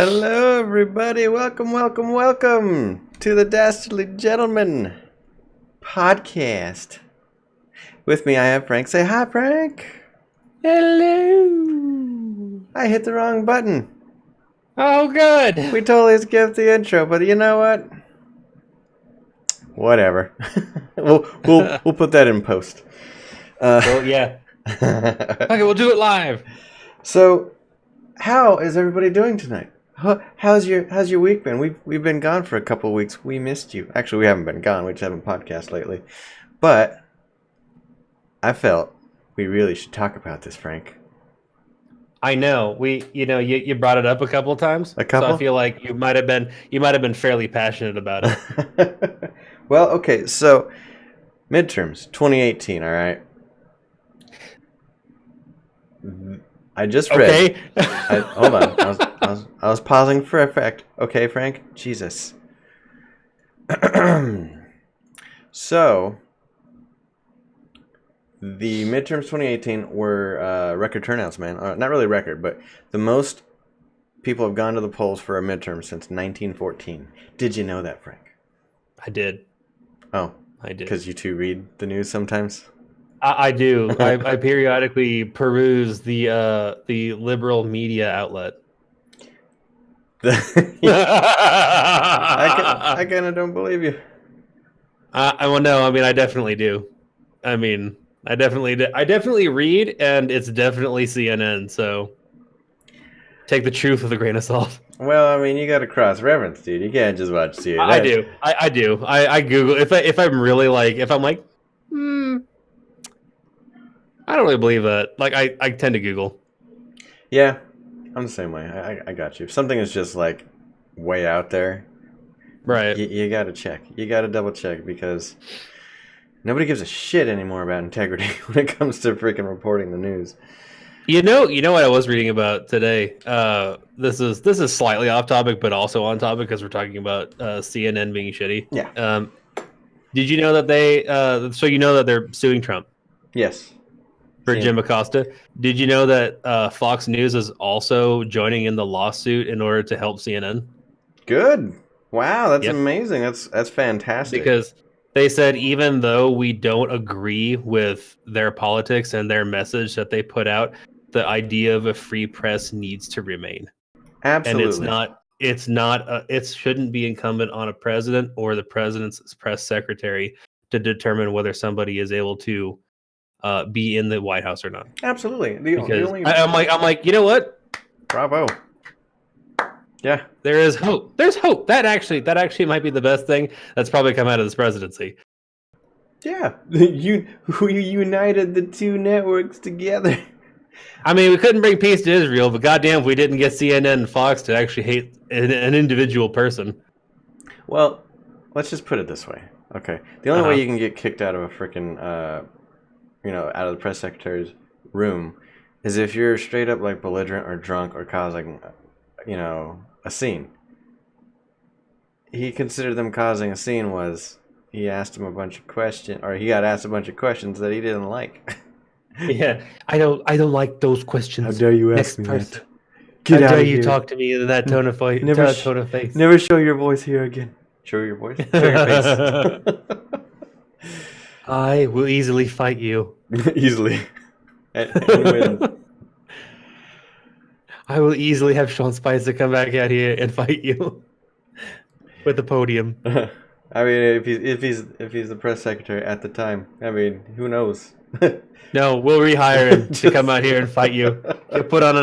Hello, everybody. Welcome to the Dastardly Gentleman podcast. With me, I have Frank. Say hi, Frank. Hello. I hit the wrong button. Oh, good. We totally skipped the intro, but you know what? Whatever. we'll put that in post. Well, yeah. Okay, we'll do it live. So, how is everybody doing tonight? How's your week been? We've been gone for a couple of weeks. We missed you. Actually, we haven't been gone. We just haven't podcast lately. But I felt we really should talk about this, Frank. I know you brought it up a couple of times. A couple? So I feel like you might have been fairly passionate about it. Well, okay. So midterms 2018. All right. I just read. Okay. Hold on. I was pausing for effect. Okay, Frank. Jesus. So the midterms 2018 were record turnouts, man. Not really record, but the most people have gone to the polls for a midterm since 1914. Did you know that, Frank? I did. Oh, I did. Because you two read the news sometimes. I do. I periodically peruse the liberal media outlet. I kind of don't believe you. Well, no. I mean, I definitely do. I mean, I definitely read, and it's definitely CNN. So take the truth with a grain of salt. Well, I mean, you got to cross-reference, dude. You can't just watch CNN. I do. I do. I Google if I'm really like if I'm like, I don't really believe that. Like I tend to Google. Yeah, I'm the same way. I got you. If something is just like way out there, Right. you got to check. You got to double check because nobody gives a shit anymore about integrity when it comes to freaking reporting the news. You know what I was reading about today. This is slightly off topic, but also on topic because we're talking about CNN being shitty. Yeah. Did you know that they? So you know that they're suing Trump Yes. for Yeah. Jim Acosta. Did you know that Fox News is also joining in the lawsuit in order to help CNN? Good. Wow, that's Yep. amazing. That's fantastic. Because they said even though we don't agree with their politics and their message that they put out, the idea of a free press needs to remain. Absolutely. And it shouldn't be incumbent on a president or the president's press secretary to determine whether somebody is able to be in the White House or not. Absolutely. Because I'm like, you know what? Bravo. Yeah. There is hope. There's hope. That actually might be the best thing that's probably come out of this presidency. Yeah. You united the two networks together. I mean, we couldn't bring peace to Israel, but goddamn, if we didn't get CNN and Fox to actually hate an individual person. Well, let's just put it this way. Okay. The only way you can get kicked out of a freaking, out of the press secretary's room is if you're straight up like belligerent or drunk or causing, a scene. He considered them causing a scene was he asked him a bunch of questions, or he got asked a bunch of questions that he didn't like. Yeah, I don't like those questions. How dare you ask me that? Get How dare you talk to me in that tone of voice? Tone of face. Never show your voice here again. Show your voice? Show your face. I will easily fight you. Easily. And win. I will easily have Sean Spicer come back out here and fight you with the podium. I mean, if he's the press secretary at the time, I mean, who knows? No, we'll rehire him to come out here and fight you. He'll put on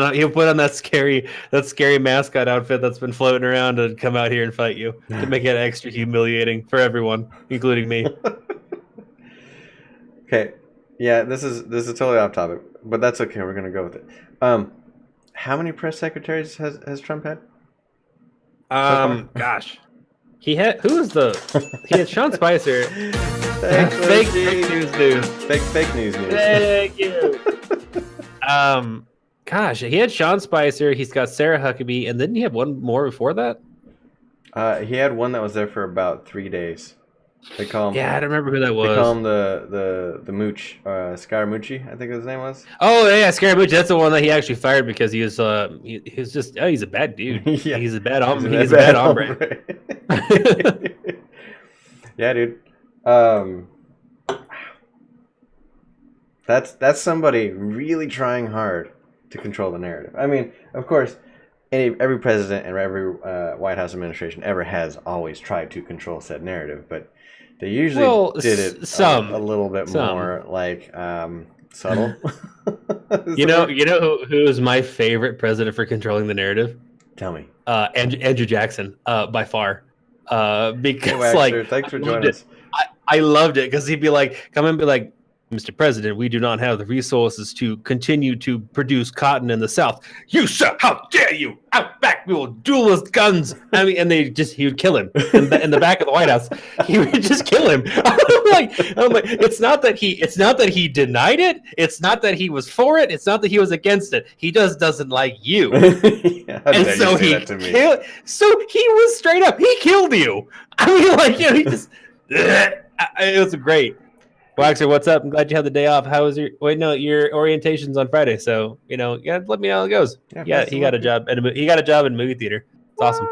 that scary mascot outfit that's been floating around and come out here and fight you to make it extra humiliating for everyone, including me. Okay, yeah, this is totally off topic, but that's okay. We're gonna go with it. How many press secretaries has Trump had? Gosh. He had Sean Spicer. Fake news. Fake news. Thank you. Gosh, he had Sean Spicer. He's got Sarah Huckabee, and didn't he have one more before that? He had one that was there for about 3 days. They call him. Yeah, I don't remember who that They call was. him the Mooch, Scaramucci, I think his name was. Oh yeah, Scaramucci. That's the one that he actually fired because he was just he's a bad dude. Yeah, He's a bad he's he's a bad hombre. hombre. Yeah, dude. Um, that's somebody really trying hard to control the narrative. I mean, of course, every president and every White House administration ever has always tried to control said narrative, but they usually did it a little bit more like subtle. You know who is my favorite president for controlling the narrative? Tell me. Andrew Jackson, by far. Because hey, Waxer, thanks for joining us. I loved it because he'd be like, come and be like, Mr. President, we do not have the resources to continue to produce cotton in the South. You, sir, how dare you? Out back, we will duel with guns. I mean, and he would kill him in the back of the White House. He would just kill him. I'm like, it's not that he denied it. It's not that he was for it. It's not that he was against it. He just doesn't like you. Yeah, and so he killed. So he was straight up. He killed you. I mean, like, he just. It was great. Waxer, what's up? I'm glad you had the day off. How was your orientation's on Friday, so let me know how it goes. Yeah, he got a job in a movie theater. It's awesome.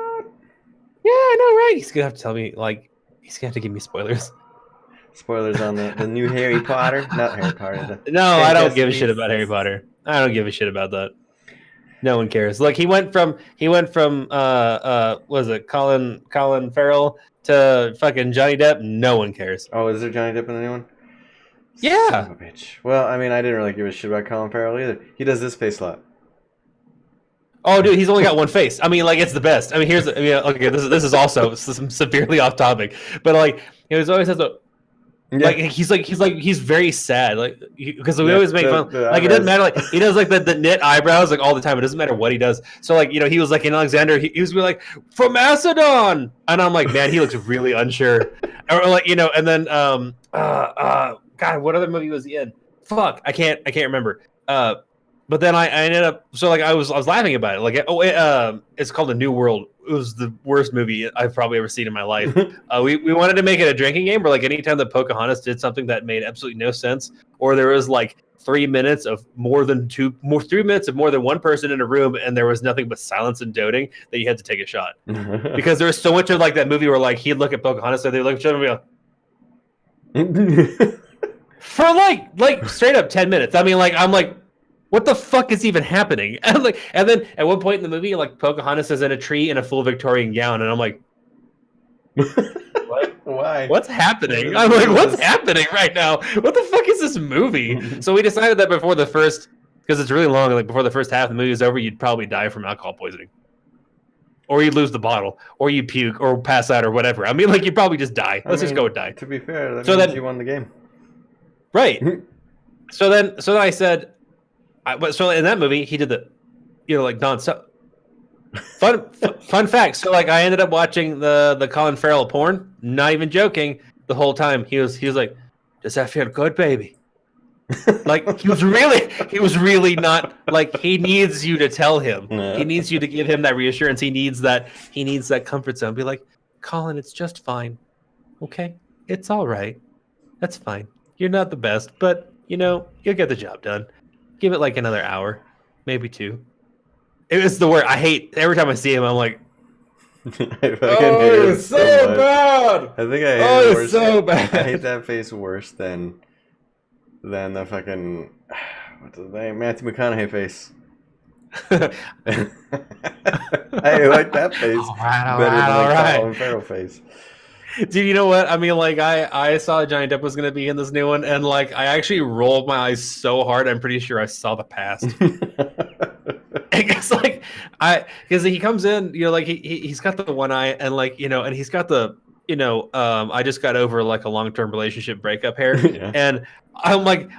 Yeah, I know, right? He's gonna have to tell me, like, he's gonna have to give me spoilers. Spoilers on the new Harry Potter, not Harry Potter. No, I don't give a shit about Harry Potter. I don't give a shit about that. No one cares. Look, he went from was it Colin Farrell to fucking Johnny Depp? No one cares. Oh, is there Johnny Depp in anyone? Yeah. Son of a bitch. Well, I mean, I didn't really give a shit about Colin Farrell either. He does this face a lot. Oh, dude, he's only got one face. I mean, like, it's the best. I mean, okay, this is also severely off topic, but like, he always has a. Yeah. Like he's very sad, like, because we always make fun. Like, it doesn't matter. Like, he does like the knit eyebrows like all the time. It doesn't matter what he does. So like, he was like in Alexander. He was like, from Macedon, and I'm like, man, he looks really unsure. Or like, and then God, what other movie was he in? Fuck, I can't remember. But then I ended up, so like I was laughing about it. Like, it's called A New World. It was the worst movie I've probably ever seen in my life. We wanted to make it a drinking game where, like, anytime that Pocahontas did something that made absolutely no sense, or there was like 3 minutes of more than one person in a room and there was nothing but silence and doting, that you had to take a shot. Because there was so much of like that movie where like he'd look at Pocahontas and they'd look at each other and be like, for like straight up 10 minutes. I mean, like, I'm like, what the fuck is even happening? And then at one point in the movie, like, Pocahontas is in a tree in a full Victorian gown, and I'm like, what? Why? What's happening? I'm like, what's happening right now? What the fuck is this movie? So we decided that before the first, because it's really long, like before the first half of the movie is over, you'd probably die from alcohol poisoning. Or you'd lose the bottle, or you puke, or pass out, or whatever. I mean, like, you'd probably just die. Let's just go with die. To be fair, that means you won the game. Right. So then I said, so in that movie, he did the, like, nonstop. Fun fact. So like, I ended up watching the Colin Farrell porn. Not even joking. The whole time he was like, "Does that feel good, baby?" Like, he was really not, like, he needs you to tell him. Yeah. He needs you to give him that reassurance. He needs that comfort zone. Be like, Colin, it's just fine. Okay, it's all right. That's fine. You're not the best, but you'll get the job done. Give it like another hour, maybe 2. It was the word I hate. Every time I see him, I'm like, it's so bad. I think I hate it worse. So bad. I hate that face worse than the fucking, what's his name, Matthew McConaughey face. I like that face better than the Colin Farrell face. Dude, you know what? I mean, like, I saw Johnny Depp was going to be in this new one, and like, I actually rolled my eyes so hard, I'm pretty sure I saw the past. It's like, because he comes in, like, he's got the one eye, and like, and he's got the, I just got over like a long-term relationship breakup hair, yeah. And I'm like,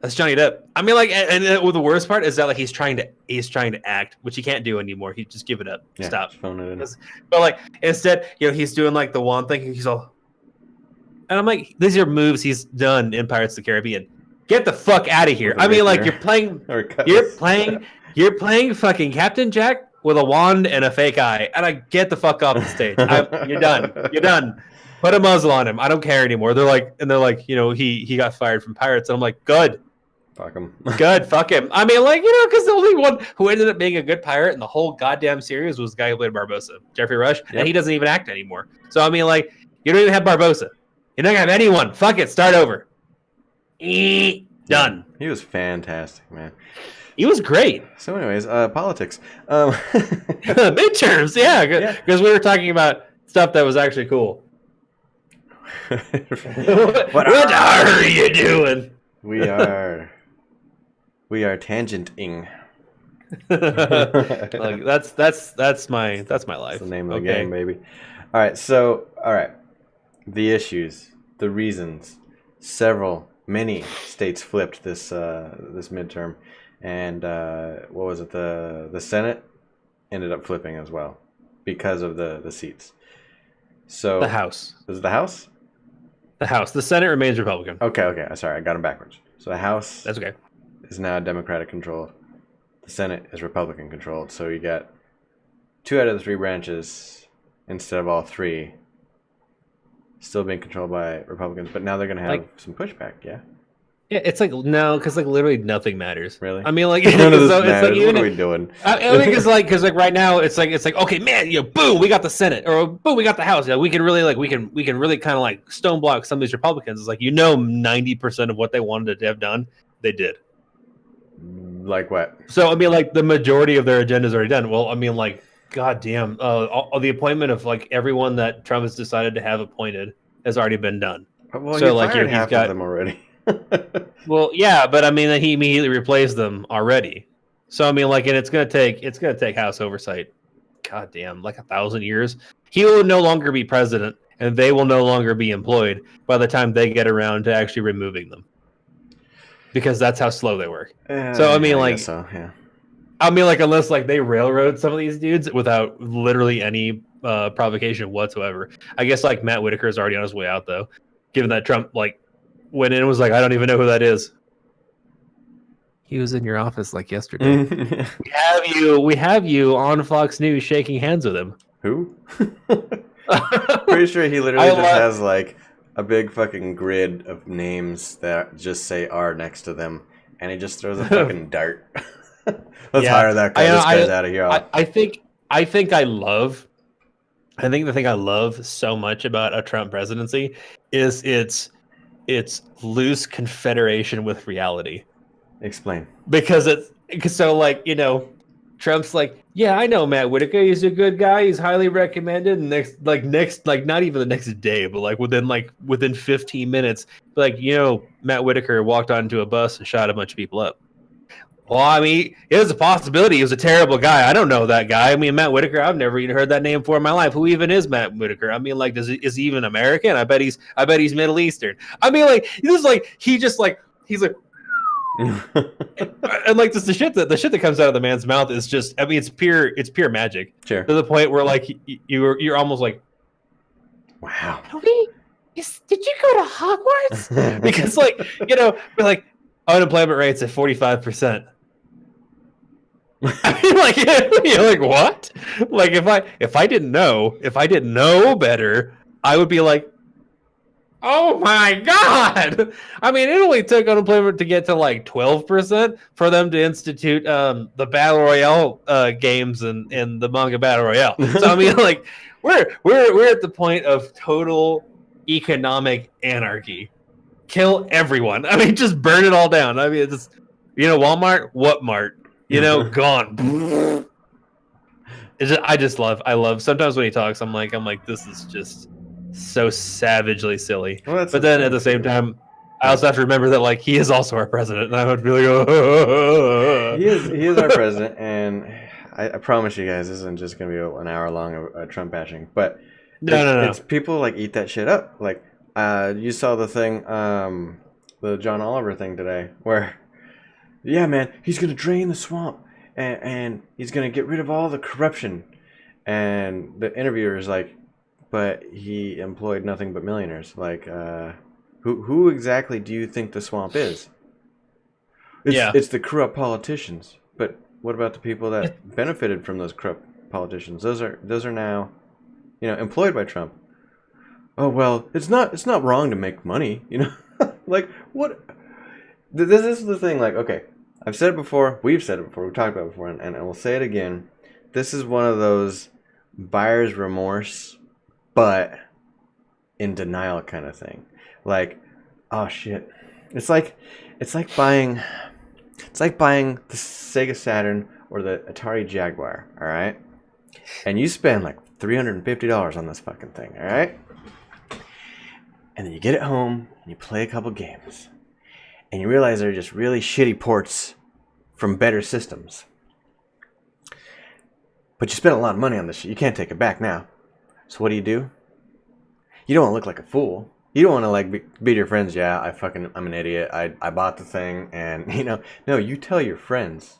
that's Johnny Depp. I mean, like, and the worst part is that like he's trying to act, which he can't do anymore. He just give it up. Yeah, stop. Phone it in. But like, instead, he's doing like the one thing. He's all, and I'm like, these are moves he's done in Pirates of the Caribbean. Get the fuck out of here. I mean, like, you're playing fucking Captain Jack with a wand and a fake eye, and I get the fuck off the stage. You're done. Put a muzzle on him. I don't care anymore. They're like, he got fired from Pirates, and I'm like, good. Fuck him. Good, fuck him. I mean, because the only one who ended up being a good pirate in the whole goddamn series was the guy who played Barbossa, Jeffrey Rush, and he doesn't even act anymore. So I mean, you don't even have Barbossa. You're not gonna have anyone. Fuck it. Start over. Done. He was fantastic, man. He was great. So, anyways, politics. Midterms, yeah, because we were talking about stuff that was actually cool. What are you doing? We are tangenting. That's my life. That's the name of the game, baby. All right. The issues, the reasons. Many states flipped this midterm, and what was it? The Senate ended up flipping as well because of the seats. So the House. Was it the House? The House. The Senate remains Republican. Okay. Sorry, I got them backwards. So the House. That's okay. Is now Democratic controlled. The Senate is Republican controlled. So you got 2 out of the 3 branches instead of all 3 still being controlled by Republicans. But now they're going to have some pushback. Yeah. Yeah, it's no, because literally nothing matters. Really? I mean, none of this matters. What are we doing? I think because right now it's like okay, man, boom, we got the Senate, or boom, we got the House. We can really we can really kind of stone block some of these Republicans. It's 90% of what they wanted to have done, they did. Like what? So I mean, the majority of their agenda is already done. Well, I mean, goddamn, the appointment of everyone that Trump has decided to have appointed has already been done. Well, so he fired half of them already. Well, yeah, but I mean, he immediately replaced them already. So I mean, and it's gonna take House oversight. Goddamn, 1,000 years. He will no longer be president, and they will no longer be employed by the time they get around to actually removing them, because that's how slow they work. So I mean, yeah. I mean, unless they railroad some of these dudes without literally any provocation whatsoever. I guess Matt Whitaker is already on his way out, though, given that Trump went in and was I don't even know who that is. He was in your office yesterday. we have you on Fox News shaking hands with him. Who? Pretty sure he literally has a big fucking grid of names that just say R next to them, and he just throws a fucking dart. Let's hire that guy. This guy's out of here. I think the thing I love so much about a Trump presidency is it's loose confederation with reality. Explain. Because Trump's yeah, I know Matt Whitaker. He's a good guy. He's highly recommended. And next, not even the next day, but within 15 minutes, Matt Whitaker walked onto a bus and shot a bunch of people up. Well, I mean, it was a possibility. He was a terrible guy. I don't know that guy. I mean, Matt Whitaker, I've never even heard that name before in my life. Who even is Matt Whitaker? I mean, is he even American? I bet he's Middle Eastern. I mean, he's and just the shit that comes out of the man's mouth is just, I mean, it's pure magic. Sure. To the point where you're almost wow. Did you go to Hogwarts? Because unemployment rate's at 45%. I mean, you're what? If I didn't know better, I would be oh my god! I mean, it only took unemployment to get to 12% for them to institute the battle royale games and the manga battle royale. So I mean, we're at the point of total economic anarchy. Kill everyone. I mean, just burn it all down. I mean, it's just, Walmart, what mart? Gone. I love. Sometimes when he talks, I'm like, this is just so savagely silly. Well, but then at the same time, I also have to remember that he is also our president, and I would be oh. He is our president, and I promise you guys, this isn't just gonna be an hour long of Trump bashing, but no. It's people eat that shit up. You saw the thing, the John Oliver thing today, where, yeah, man, he's gonna drain the swamp, and he's gonna get rid of all the corruption, and the interviewer is but he employed nothing but millionaires. Who exactly do you think the swamp is? It's the corrupt politicians. But what about the people that benefited from those corrupt politicians? Those are now, employed by Trump. oh well, it's not wrong to make money, you know. Like what? This is the thing. Like, okay, I've said it before. We've said it before. We've talked about it before, and we'll say it again. This is one of those buyer's remorse, but in denial kind of thing. Like, oh shit, it's like buying the Sega Saturn or the Atari Jaguar. All right, and you spend like $350 on this fucking thing. All right, and then you get it home and you play a couple games. And you realize they're just really shitty ports from better systems. But you spent a lot of money on this shit. You can't take it back now. So what do? You don't want to look like a fool. You don't want to like be to your friends. Yeah, I'm an idiot. I bought the thing, and no. You tell your friends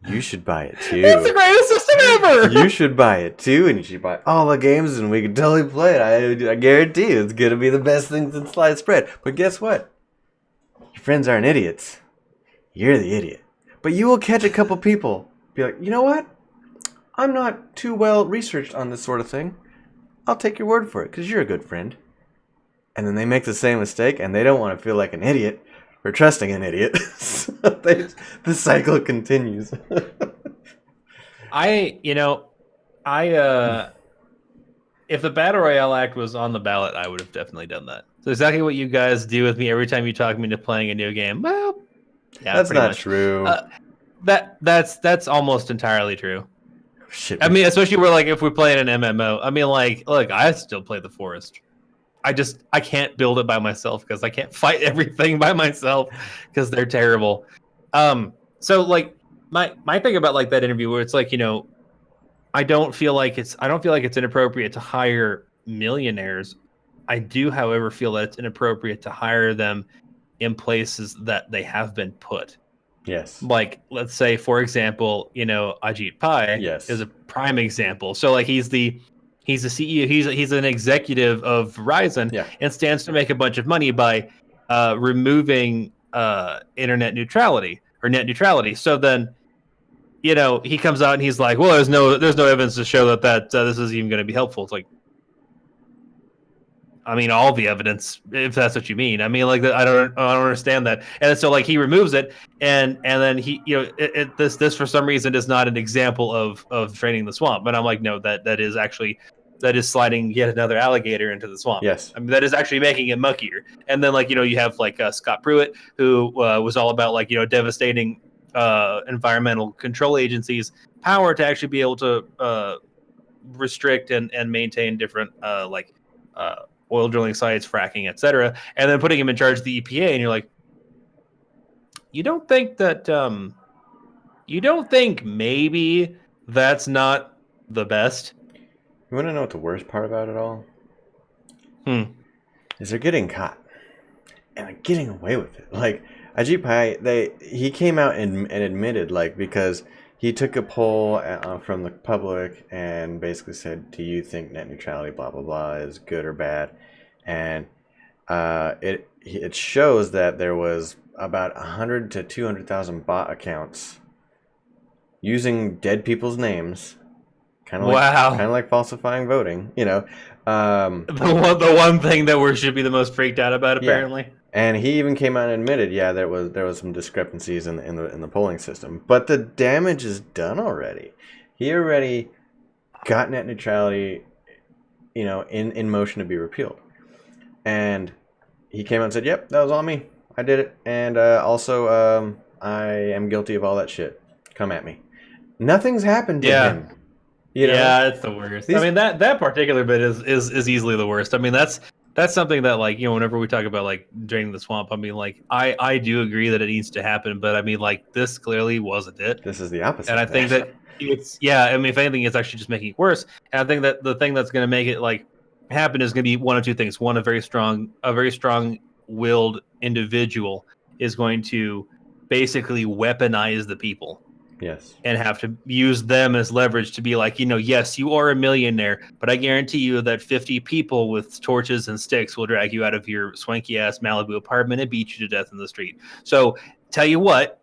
you should buy it too. It's the greatest system ever. You should buy it too, and you should buy all the games, and we can totally play it. I guarantee you, it's gonna be the best thing since sliced bread. But guess what? Your friends aren't idiots. You're the idiot. But you will catch a couple people. Be like, you know what? I'm not too well researched on this sort of thing. I'll take your word for it because you're a good friend. And then they make the same mistake and they don't want to feel like an idiot for trusting an idiot. So the cycle continues. If the Battle Royale Act was on the ballot, I would have definitely done that. So exactly what you guys do with me every time you talk me into playing a new game. Well, yeah, that's not much. True. That's almost entirely true. Shit. I mean, especially where like if we play in an MMO. I mean, like, look, I still play the Forest. I can't build it by myself because I can't fight everything by myself because they're terrible. So like my thing about like that interview where it's like, I don't feel like it's inappropriate to hire millionaires. I do, however, feel that it's inappropriate to hire them in places that they have been put. Yes. Like, let's say, for example, Ajit Pai is a prime example. So like he's the CEO, he's an executive of Verizon and stands to make a bunch of money by removing internet neutrality or net neutrality. So then he comes out and he's like, well, there's no evidence to show that this is even going to be helpful. It's like, I mean, all the evidence, if that's what you mean. I mean, like, I don't understand that. And so, like, he removes it, and then he, this for some reason is not an example of draining the swamp. But I'm like, no, that is sliding yet another alligator into the swamp. Yes, I mean, that is actually making it muckier. And then, like, you have like Scott Pruitt, who was all about like devastating environmental control agencies' power to actually be able to restrict and maintain different oil drilling sites, fracking, etc., and then putting him in charge of the EPA, and you're like, you don't think maybe that's not the best? You want to know what the worst part about it all? Is they're getting caught, and they're getting away with it. Like Ajit Pai, he came out and admitted, like, because he took a poll from the public and basically said, do you think net neutrality, blah, blah, blah, is good or bad? And it shows that there was about 100 to 200,000 bot accounts using dead people's names. Kind of like falsifying voting, The one thing that we should be the most freaked out about, apparently. Yeah. And he even came out and admitted, there was some discrepancies in the polling system, but the damage is done already. He already got net neutrality, in motion to be repealed, and he came out and said, "Yep, that was on me. I did it, and also I am guilty of all that shit. Come at me." Nothing's happened to him. Yeah, it's the worst. I mean, that particular bit is easily the worst. I mean, that's something that, like, whenever we talk about like draining the swamp, I mean, like, I do agree that it needs to happen, but I mean, like, this clearly wasn't it. This is the opposite. And I think that I mean, if anything, it's actually just making it worse. And I think that the thing that's going to make it like happen is going to be one of two things. One, a very strong-willed individual is going to basically weaponize the people. Yes. And have to use them as leverage to be like, yes, you are a millionaire, but I guarantee you that 50 people with torches and sticks will drag you out of your swanky ass Malibu apartment and beat you to death in the street. So tell you what,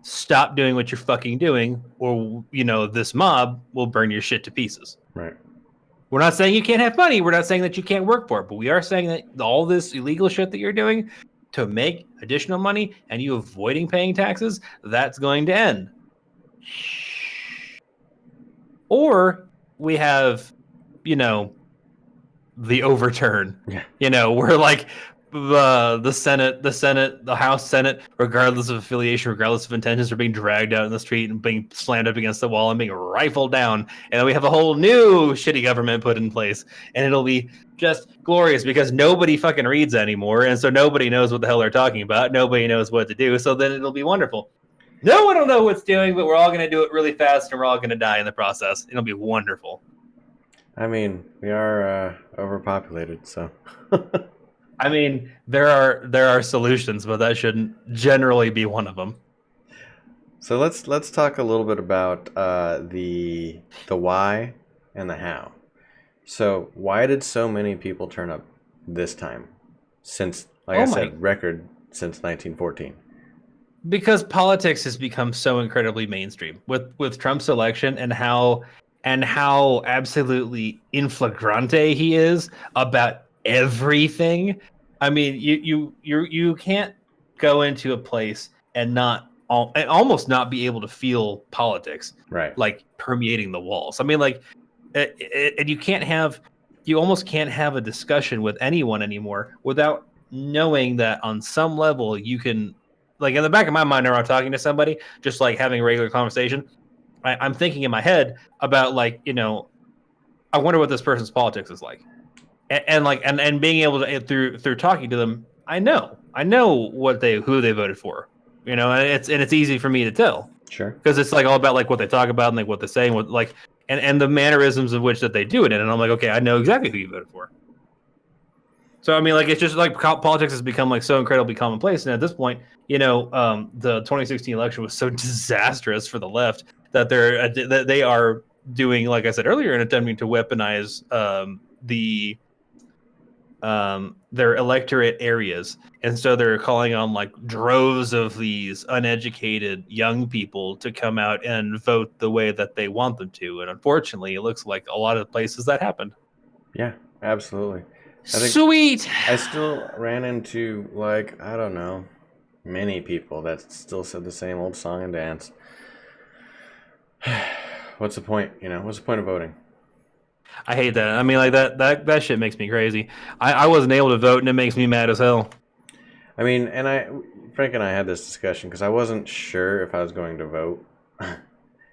stop doing what you're fucking doing, or, this mob will burn your shit to pieces. Right. We're not saying you can't have money. We're not saying that you can't work for it, but we are saying that all this illegal shit that you're doing to make additional money and you avoiding paying taxes, that's going to end. Or we have, the overturn. Yeah. We're like the Senate, the House Senate, regardless of affiliation, regardless of intentions, are being dragged out in the street and being slammed up against the wall and being rifled down. And then we have a whole new shitty government put in place, and it'll be just glorious because nobody fucking reads anymore, and so nobody knows what the hell they're talking about. Nobody knows what to do. So then it'll be wonderful. No one will know what's doing, but we're all going to do it really fast, and we're all going to die in the process. It'll be wonderful. I mean, we are overpopulated, so. I mean, there are solutions, but that shouldn't generally be one of them. So let's talk a little bit about the why and the how. So why did so many people turn up this time? Since, like I said, record since 1914. Because politics has become so incredibly mainstream with Trump's election and how absolutely in-flagrante he is about everything. I mean, you can't go into a place and almost not be able to feel politics, right? Like permeating the walls. I mean, like, and you almost can't have a discussion with anyone anymore without knowing that on some level you can, like, in the back of my mind, when I'm talking to somebody, just like having a regular conversation, I'm thinking in my head about, like, I wonder what this person's politics is like. And being able to, through talking to them, I know who they voted for, and it's easy for me to tell. Sure. Because it's like all about like what they talk about and like what they say and what, like, and the mannerisms of which that they do it in, and I'm like, okay, I know exactly who you voted for. So I mean, like, it's just like politics has become like so incredibly commonplace, and at this point, the 2016 election was so disastrous for the left that they are doing, like I said earlier, and attempting to weaponize their electorate areas, and so they're calling on like droves of these uneducated young people to come out and vote the way that they want them to, and unfortunately it looks like a lot of places that happened. Yeah, absolutely. Sweet. I still ran into, like, I don't know, many people that still said the same old song and dance. What's the point? What's the point of voting? I hate that. I mean, like, that shit makes me crazy. I wasn't able to vote, and it makes me mad as hell. I mean, and Frank and I had this discussion because I wasn't sure if I was going to vote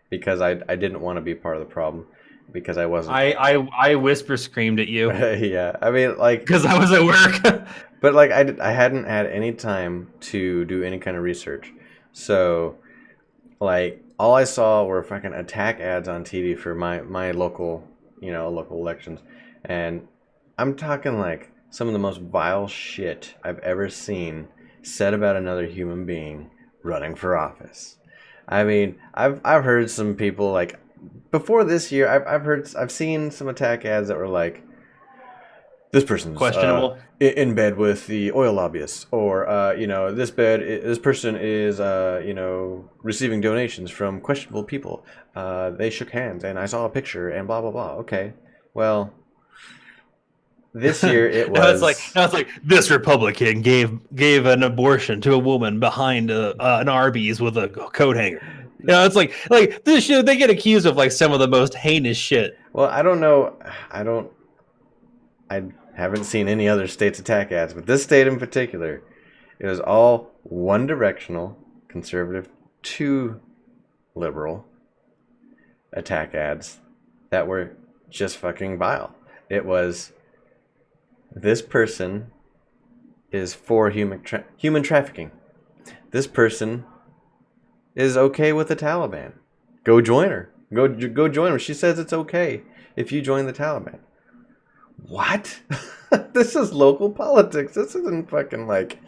because I didn't want to be part of the problem because I wasn't. I whisper screamed at you. Yeah, I mean, like, because I was at work. But like I hadn't had any time to do any kind of research, so like all I saw were fucking attack ads on TV for my local local elections, and I'm talking like some of the most vile shit I've ever seen said about another human being running for office. I mean, I've heard some people, like, before this year, I've seen some attack ads that were like, this person's questionable, in bed with the oil lobbyists, or this person is receiving donations from questionable people. They shook hands, and I saw a picture, and blah blah blah. Okay, well, this year it was. Now it's like this Republican gave an abortion to a woman behind an Arby's with a coat hanger. It's like this shit. They get accused of like some of the most heinous shit. Well, I don't know. I haven't seen any other states' attack ads, but this state in particular, it was all one-directional, conservative to liberal attack ads that were just fucking vile. It was, this person is for human trafficking. This person is okay with the Taliban. Go join her. Go join her. She says it's okay if you join the Taliban. What? This is local politics. This isn't fucking like,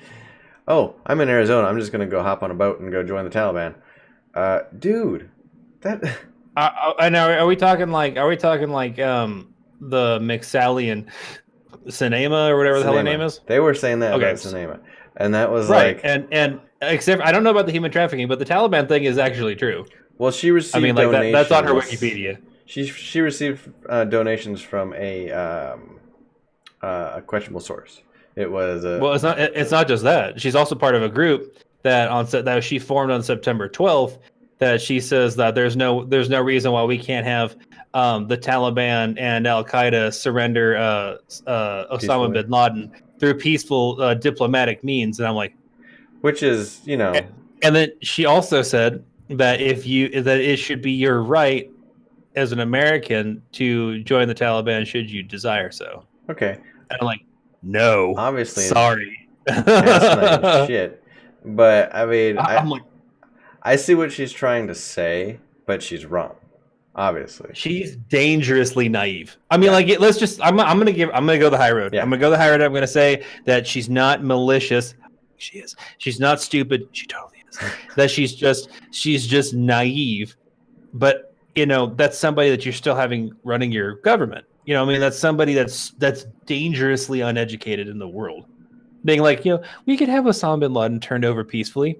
oh, I'm in Arizona, I'm just gonna go hop on a boat and go join the Taliban. Dude, that. And are we talking like the McSally and Sinema or whatever the hell their name is? They were saying that about Sinema, and that was right. Like, and except I don't know about the human trafficking, but the Taliban thing is actually true. Well, she received donations. That's on her Wikipedia. She received donations from a questionable source. It was Well, it's not just that. She's also part of a group that she formed on September 12th. That she says that there's no reason why we can't have the Taliban and Al Qaeda surrender Osama peacefully, bin Laden through peaceful diplomatic means. And I'm like, which is and then she also said that that it should be your right as an American to join the Taliban should you desire so. okay. And I'm like, no, Obviously, sorry. asinine shit. But I mean, I'm like, I see what she's trying to say, but she's wrong. Obviously, she's dangerously naive. I mean, like, let's just. I'm gonna go the high road. Yeah. I'm gonna go the high road. I'm gonna say that she's not malicious. She is. She's not stupid. She totally is. That she's just naive. But that's somebody that you're still having running your government. I mean, that's somebody that's dangerously uneducated in the world. Being like, we could have Osama bin Laden turned over peacefully.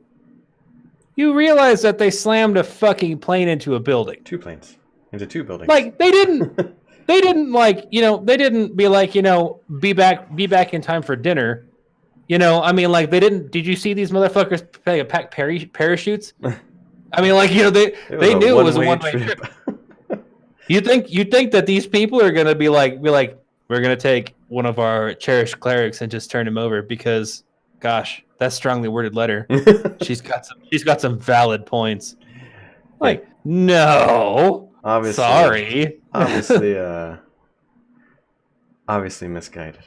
You realize that they slammed a fucking plane into a building. 2 planes into 2 buildings. Like they didn't they didn't be like, be back in time for dinner. I mean, like they didn't. Did you see these motherfuckers pack parachutes? I mean, like they knew it was a one-way trip. You think that these people are gonna be like we're gonna take one of our cherished clerics and just turn him over because, gosh, that's strongly worded letter. She's got some valid points. Like, no, obviously, sorry, obviously misguided.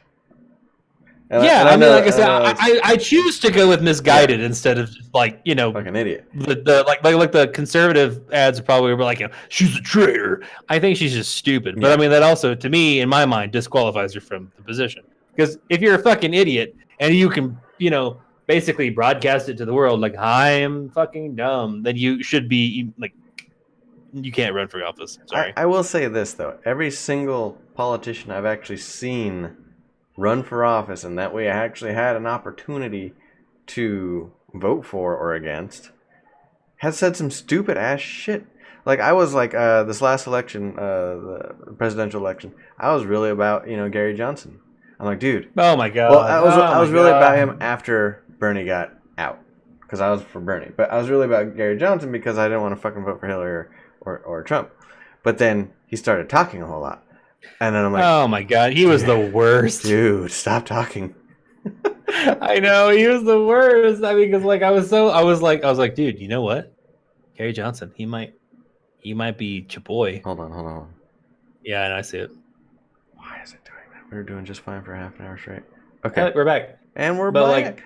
And yeah, I mean, like I said, I choose to go with misguided instead of just like fucking idiot. The like the conservative ads probably were like, she's a traitor. I think she's just stupid. But I mean, that also, to me, in my mind, disqualifies her from the position. Because if you're a fucking idiot and you can, basically broadcast it to the world like I'm fucking dumb, then you should be like, you can't run for office. Sorry. I will say this though: every single politician I've actually seen run for office, and that way I actually had an opportunity to vote for or against, has said some stupid ass shit. Like I was like this last election, the presidential election, I was really about Gary Johnson. I'm like, dude. Oh my god. Well, I was really about him after Bernie got out, because I was for Bernie, but I was really about Gary Johnson because I didn't want to fucking vote for Hillary or Trump. But then he started talking a whole lot. And then I'm like, oh my god, he was the worst. Dude, stop talking. I know, he was the worst. I mean, because like I was like, dude, you know what? Gary Johnson, he might be your boy. Hold on. Yeah, and I see it. Why is it doing that? We were doing just fine for half an hour straight. Okay, we're back. And we're back. Like,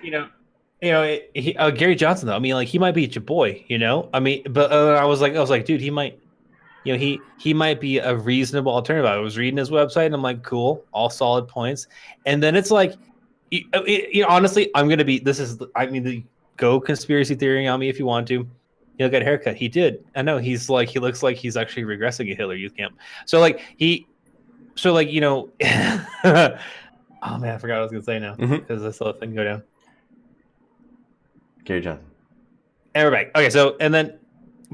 Gary Johnson though. I mean, like he might be your boy. I mean, but I was like, dude, he might. He might be a reasonable alternative. I was reading his website and I'm like, cool, all solid points. And then it's like, honestly, go conspiracy theory on me if you want to. He'll get a haircut. He did. I know he looks like he's actually regressing at Hitler Youth Camp. Oh man, I forgot what I was gonna say now because I saw the thing go down. Gary Johnson. And we're back. Okay, so and then.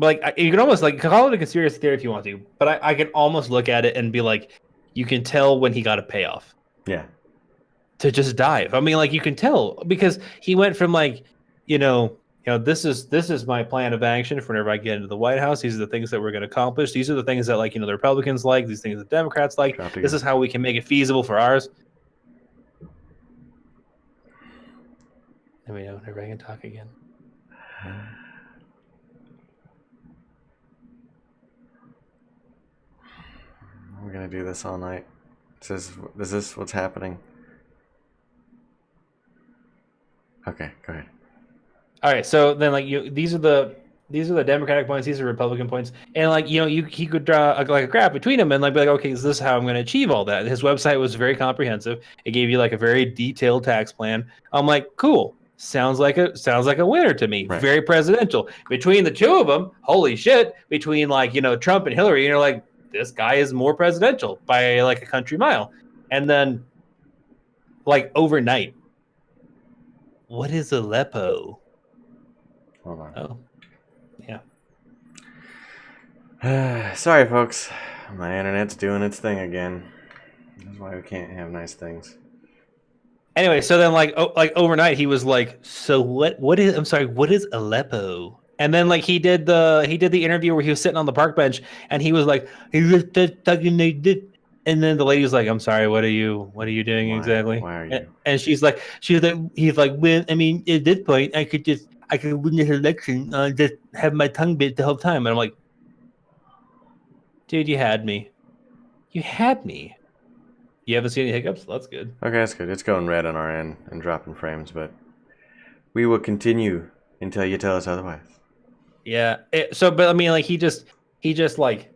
But like you can almost like call it a conspiracy theory if you want to, but I can almost look at it and be like, you can tell when he got a payoff. Yeah. To just dive. I mean, like you can tell because he went from like, this is my plan of action for whenever I get into the White House. These are the things that we're going to accomplish. These are the things that the Republicans like. These things the Democrats like. This is how we can make it feasible for ours. Let me know whenever I can talk again. We're gonna do this all night. Is this what's happening? Okay, go ahead. All right, so then these are the Democratic points, these are Republican points, and he could draw a graph between them and be like, okay, is this how I'm going to achieve all that? His website was very comprehensive. It gave you a very detailed tax plan. I'm like, cool. Sounds like a winner to me. Right. Very presidential. Between the two of them, holy shit! Between Trump and Hillary, and you're like, this guy is more presidential by a country mile. And then overnight, what is Aleppo? Hold on. Oh, yeah. Sorry, folks. My internet's doing its thing again. That's why we can't have nice things. Anyway, so then like overnight he was like, so what is, I'm sorry, what is Aleppo? And then like he did the interview where he was sitting on the park bench and he was like, he was talking like this. And then the lady was like, I'm sorry, what are you doing exactly? Why are you? And she's like, he's like, well, I mean, at this point I could win this election, just have my tongue bit the whole time. And I'm like, dude, you had me. You haven't seen any hiccups? That's good. Okay, that's good. It's going red on our end and dropping frames, but we will continue until you tell us otherwise. Yeah. But I mean, like he just like,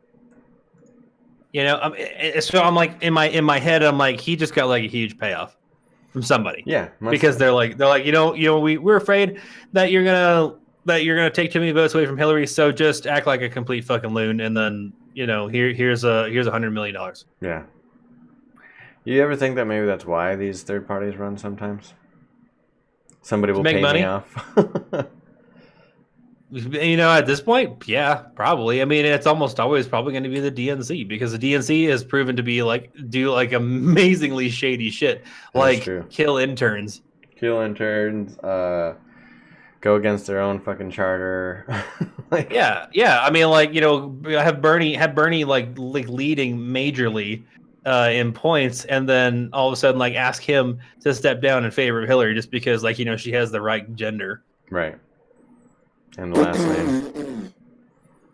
you know, so I'm like in my head, I'm like, he just got like a huge payoff from somebody. Yeah, because they're like, we're afraid that you're gonna take too many votes away from Hillary, so just act like a complete fucking loon, and then here's $100 million. Yeah. You ever think that maybe that's why these third parties run sometimes? Somebody will pay me off. At this point, yeah, probably. I mean, it's almost always probably going to be the DNC because the DNC has proven to be do amazingly shady shit, like kill interns. Go against their own fucking charter. Yeah. I mean, have Bernie like leading majorly in points, and then all of a sudden like ask him to step down in favor of Hillary just because she has the right gender, right, and the last name,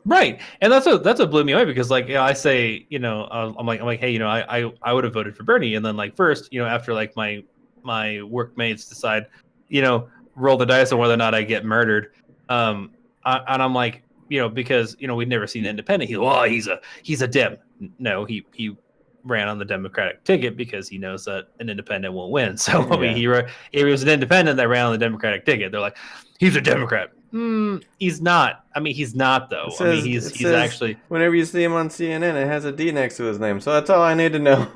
right. And that's what blew me away because I say I'm like hey I would have voted for Bernie, and then first after my workmates decide roll the dice on whether or not I get murdered, and I'm like because we'd never seen an independent. He's a Dem. No, he ran on the Democratic ticket because he knows that an independent won't win. So I mean, he was an independent that ran on the Democratic ticket. They're like, he's a Democrat. He's not. I mean, he's not though. He's actually. Whenever you see him on CNN, it has a D next to his name. So that's all I need to know.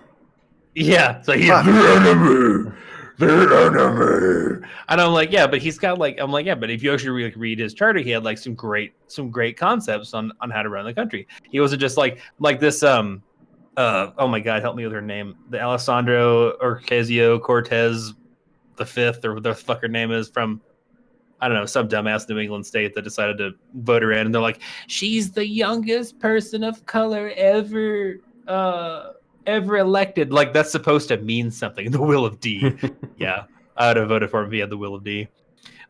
Yeah. So he's the enemy. And I'm like, yeah, but he's got but if you actually read his charter, he had some great concepts on how to run the country. He wasn't just like this oh my god, help me with her name. The Alessandro Ocasio-Cortez the fifth, or what the fuck her name is, from I don't know, some dumbass New England state that decided to vote her in, and they're like, she's the youngest person of color ever elected. Like that's supposed to mean something. The will of D. Yeah, I would have voted for him if he had the will of D.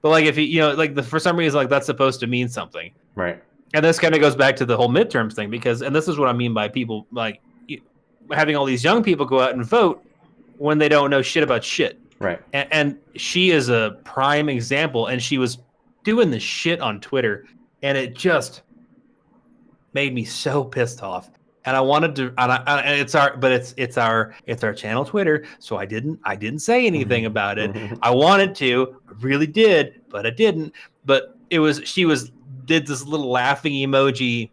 But if he, for some reason, that's supposed to mean something, right? And this kind of goes back to the whole midterms thing and this is what I mean by people having all these young people go out and vote when they don't know shit about shit. Right. And she is a prime example, and she was doing this shit on Twitter, and it just made me so pissed off. And I wanted to, and it's our channel Twitter, so I didn't say anything about it. I wanted to, I really did, but I didn't. But she did this little laughing emoji,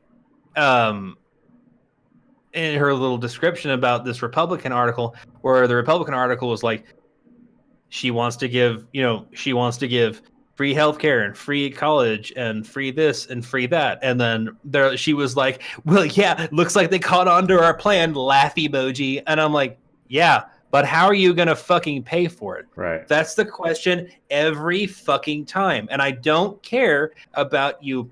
in her little description about this Republican article, where the Republican article was like, she wants to give free healthcare and free college and free this and free that. And then she was like, well, yeah, looks like they caught on to our plan, laugh emoji. And I'm like, yeah, but how are you going to fucking pay for it? Right. That's the question every fucking time. And I don't care about you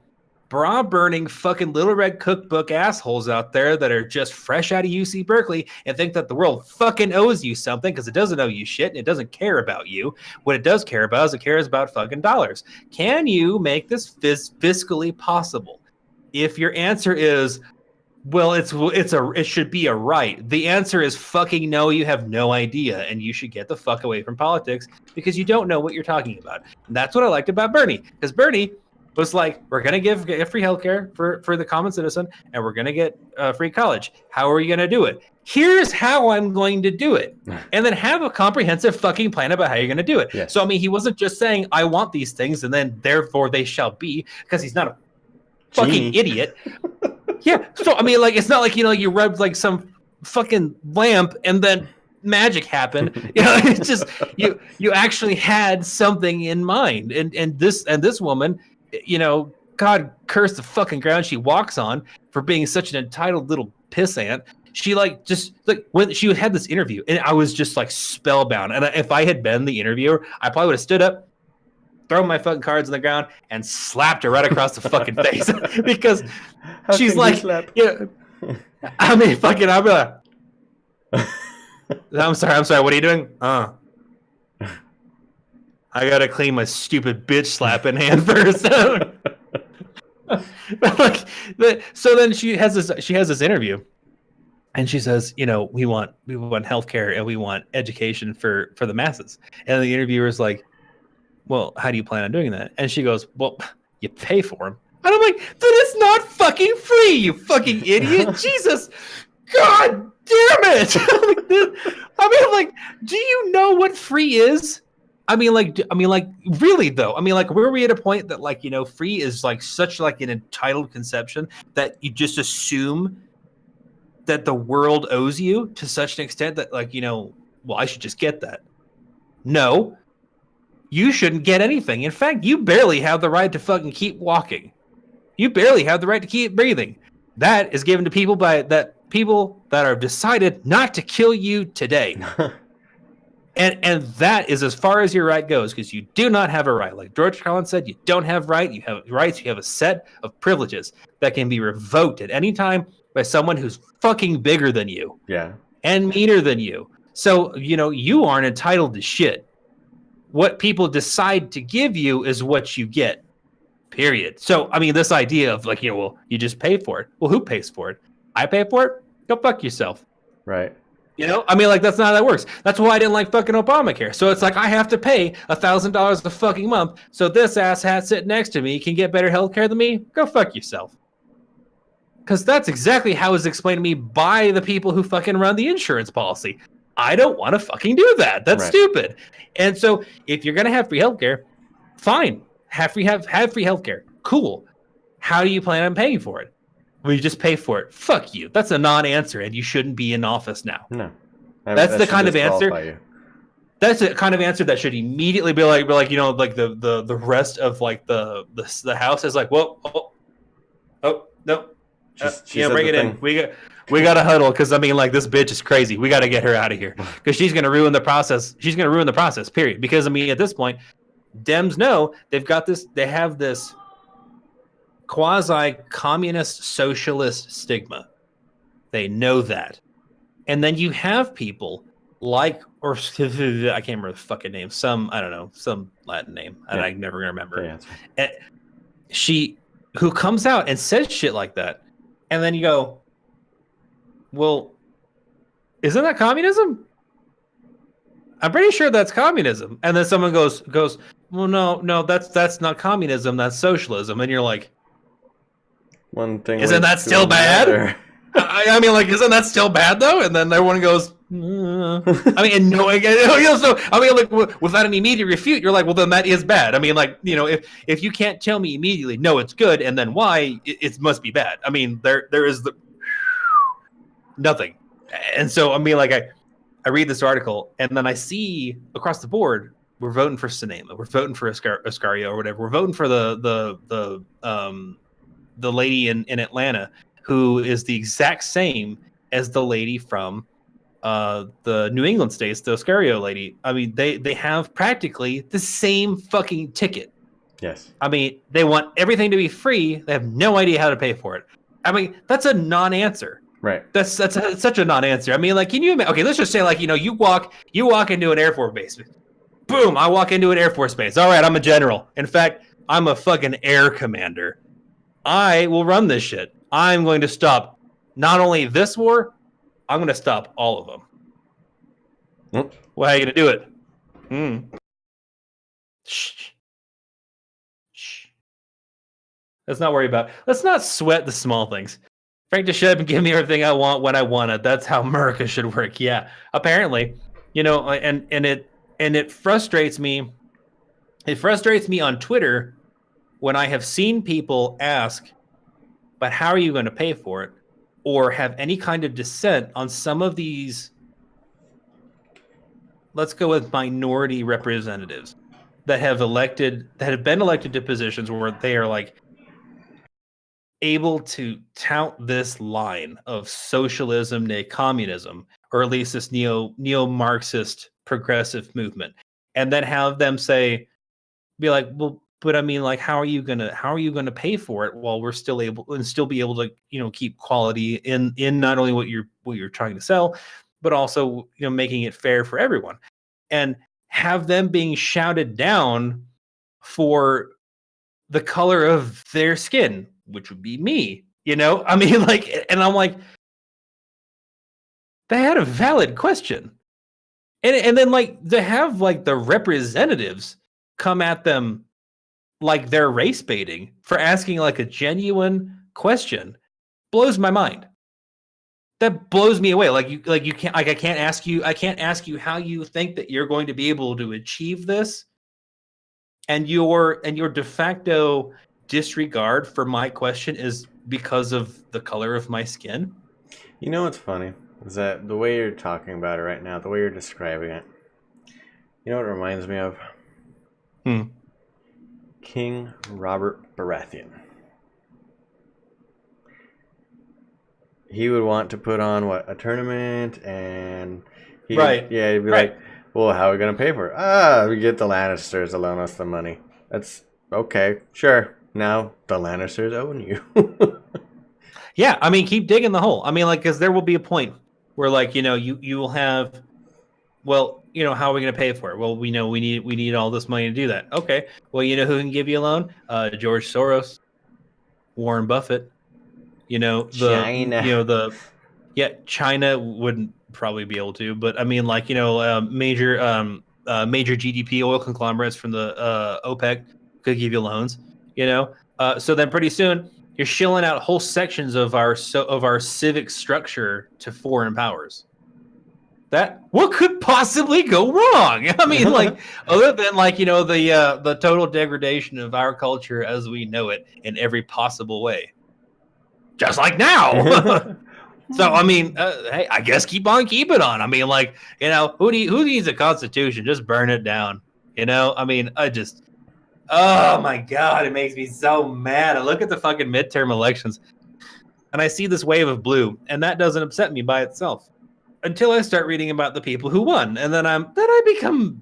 bra burning fucking Little Red Cookbook assholes out there that are just fresh out of UC Berkeley and think that the world fucking owes you something, because it doesn't owe you shit and it doesn't care about you. What it does care about is it cares about fucking dollars. Can you make this fiscally possible? If your answer is, well, it should be a right, the answer is fucking no. You have no idea, and you should get the fuck away from politics because you don't know what you're talking about. And that's what I liked about Bernie, because Bernie was like, we're going to give free healthcare for the common citizen, and we're going to get free college. How are you going to do it? Here's how I'm going to do it. And then have a comprehensive fucking plan about how you're going to do it. Yeah. So, I mean, he wasn't just saying, I want these things, and then therefore they shall be, because he's not a fucking idiot. Yeah. So, I mean, it's not like, you rubbed some fucking lamp and then magic happened. It's just, you actually had something in mind. And this woman, God curse the fucking ground she walks on for being such an entitled little pissant. She like just like when she had this interview, and I was just like spellbound. And if I had been the interviewer, I probably would have stood up, thrown my fucking cards on the ground, and slapped her right across the fucking face because she's like, yeah. I mean, fucking, I'll be like, I'm sorry. What are you doing? I gotta clean my stupid bitch slapping hand first. Like, so then she has this interview, and she says, you know, we want healthcare and we want education for the masses. And the interviewer's like, well, how do you plan on doing that? And she goes, well, you pay for them. And I'm like, dude, it's not fucking free, you fucking idiot. Jesus, God damn it. I mean, like, do you know what free is? I mean, like, really though. I mean, like, were we at a point that, like, you know, free is like such like an entitled conception that you just assume that the world owes you to such an extent that, like, you know, well, I should just get that. No, you shouldn't get anything. In fact, you barely have the right to fucking keep walking. You barely have the right to keep breathing. That is given to people that are decided not to kill you today. And that is as far as your right goes, because you do not have a right. Like George Carlin said, you don't have right. You have rights. You have a set of privileges that can be revoked at any time by someone who's fucking bigger than you. Yeah. And meaner than you. So, you know, you aren't entitled to shit. What people decide to give you is what you get. Period. So, I mean, this idea of like, you know, well, you just pay for it. Well, who pays for it? I pay for it? Go fuck yourself. Right. You know, I mean, like, that's not how that works. That's why I didn't like fucking Obamacare. So it's like I have to pay $1,000 a fucking month so this asshat sitting next to me can get better health care than me. Go fuck yourself. Because that's exactly how it's explained to me by the people who fucking run the insurance policy. I don't want to fucking do that. That's stupid. And so if you're going to have free healthcare, fine. Have free healthcare. Cool. How do you plan on paying for it? Well, you just pay for it. Fuck you. That's a non-answer, and you shouldn't be in office now. No. That's the kind of answer. That's the kind of answer that should immediately be like, you know, like the rest of like the house is like, whoa, no. Bring it in. We got to huddle because I mean, like, this bitch is crazy. We got to get her out of here because she's going to ruin the process. She's going to ruin the process. Period. Because I mean, at this point, Dems know they've got this. They have this quasi-communist socialist stigma. They know that, and then you have people like, or I can't remember the fucking name. Some Latin name. Yeah. I'm never gonna remember. Yeah, and she who comes out and says shit like that. And then you go, well, isn't that communism? I'm pretty sure that's communism. And then someone goes, well, no, that's not communism. That's socialism. And you're like, one thing. Isn't that still bad? I mean, like, isn't that still bad though? And then everyone goes, I mean, and no, so I mean, like, without an immediate refute, you're like, well, then that is bad. I mean, like, you know, if you can't tell me immediately, no, it's good, and then why, it must be bad. I mean, there is nothing. And so, I mean, like, I read this article, and then I see across the board, we're voting for Sinema, we're voting for Oscario or whatever, we're voting for the lady in Atlanta who is the exact same as the lady from the New England states, the Oscario lady. I mean, they have practically the same fucking ticket. Yes. I mean, they want everything to be free. They have no idea how to pay for it. I mean, that's a non-answer. Right. That's such a non-answer. I mean, like, can you imagine? Okay, let's just say, like, you know, you walk into an Air Force base. Boom! I walk into an Air Force base. All right, I'm a general. In fact, I'm a fucking air commander. I will run this shit. I'm going to stop not only this war, I'm going to stop all of them. Well, how are you going to do it? Shh. Let's not worry about it. Let's not sweat the small things. Frank, just shut up and give me everything I want when I want it. That's how America should work. Yeah, apparently, you know, and it frustrates me. It frustrates me on Twitter when I have seen people ask, but how are you going to pay for it? Or have any kind of dissent on some of these, let's go with minority representatives that have been elected to positions where they are like, able to tout this line of socialism to communism, or at least this neo-Marxist progressive movement, and then have them be like, well, but I mean, like, how are you gonna pay for it while we're still able and still be able to, keep quality in not only what you're trying to sell, but also, making it fair for everyone, and have them being shouted down for the color of their skin, which would be me. I mean, like, and I'm like, they had a valid question, and then like to have like the representatives come at them like they're race baiting for asking like a genuine question blows my mind. That blows me away. You can't, like, I can't ask you how you think that you're going to be able to achieve this, and your de facto disregard for my question is because of the color of my skin. You know what's funny is that the way you're talking about it right now, the way you're describing it, you know what it reminds me of? King Robert Baratheon. He would want to put on a tournament, and he'd be like, well, how are we gonna pay for it? We get the Lannisters to loan us the money. That's okay, sure. Now the Lannisters own you. Yeah, I mean, keep digging the hole. I mean, like, because there will be a point where, like, you will have, well, how are we going to pay for it? Well, we know we need all this money to do that. Okay, well, who can give you a loan? George Soros, Warren Buffett. China. China wouldn't probably be able to, but I mean, like, major GDP oil conglomerates from the OPEC could give you loans. So then pretty soon you're shilling out whole sections of our civic structure to foreign powers. What could possibly go wrong? I mean, like, other than like, the total degradation of our culture as we know it in every possible way, just like now. So I mean, hey, I guess keep on. I mean, like, who needs a constitution? Just burn it down. I mean, oh my god, it makes me so mad. I look at the fucking midterm elections, and I see this wave of blue, and that doesn't upset me by itself until I start reading about the people who won, and then I become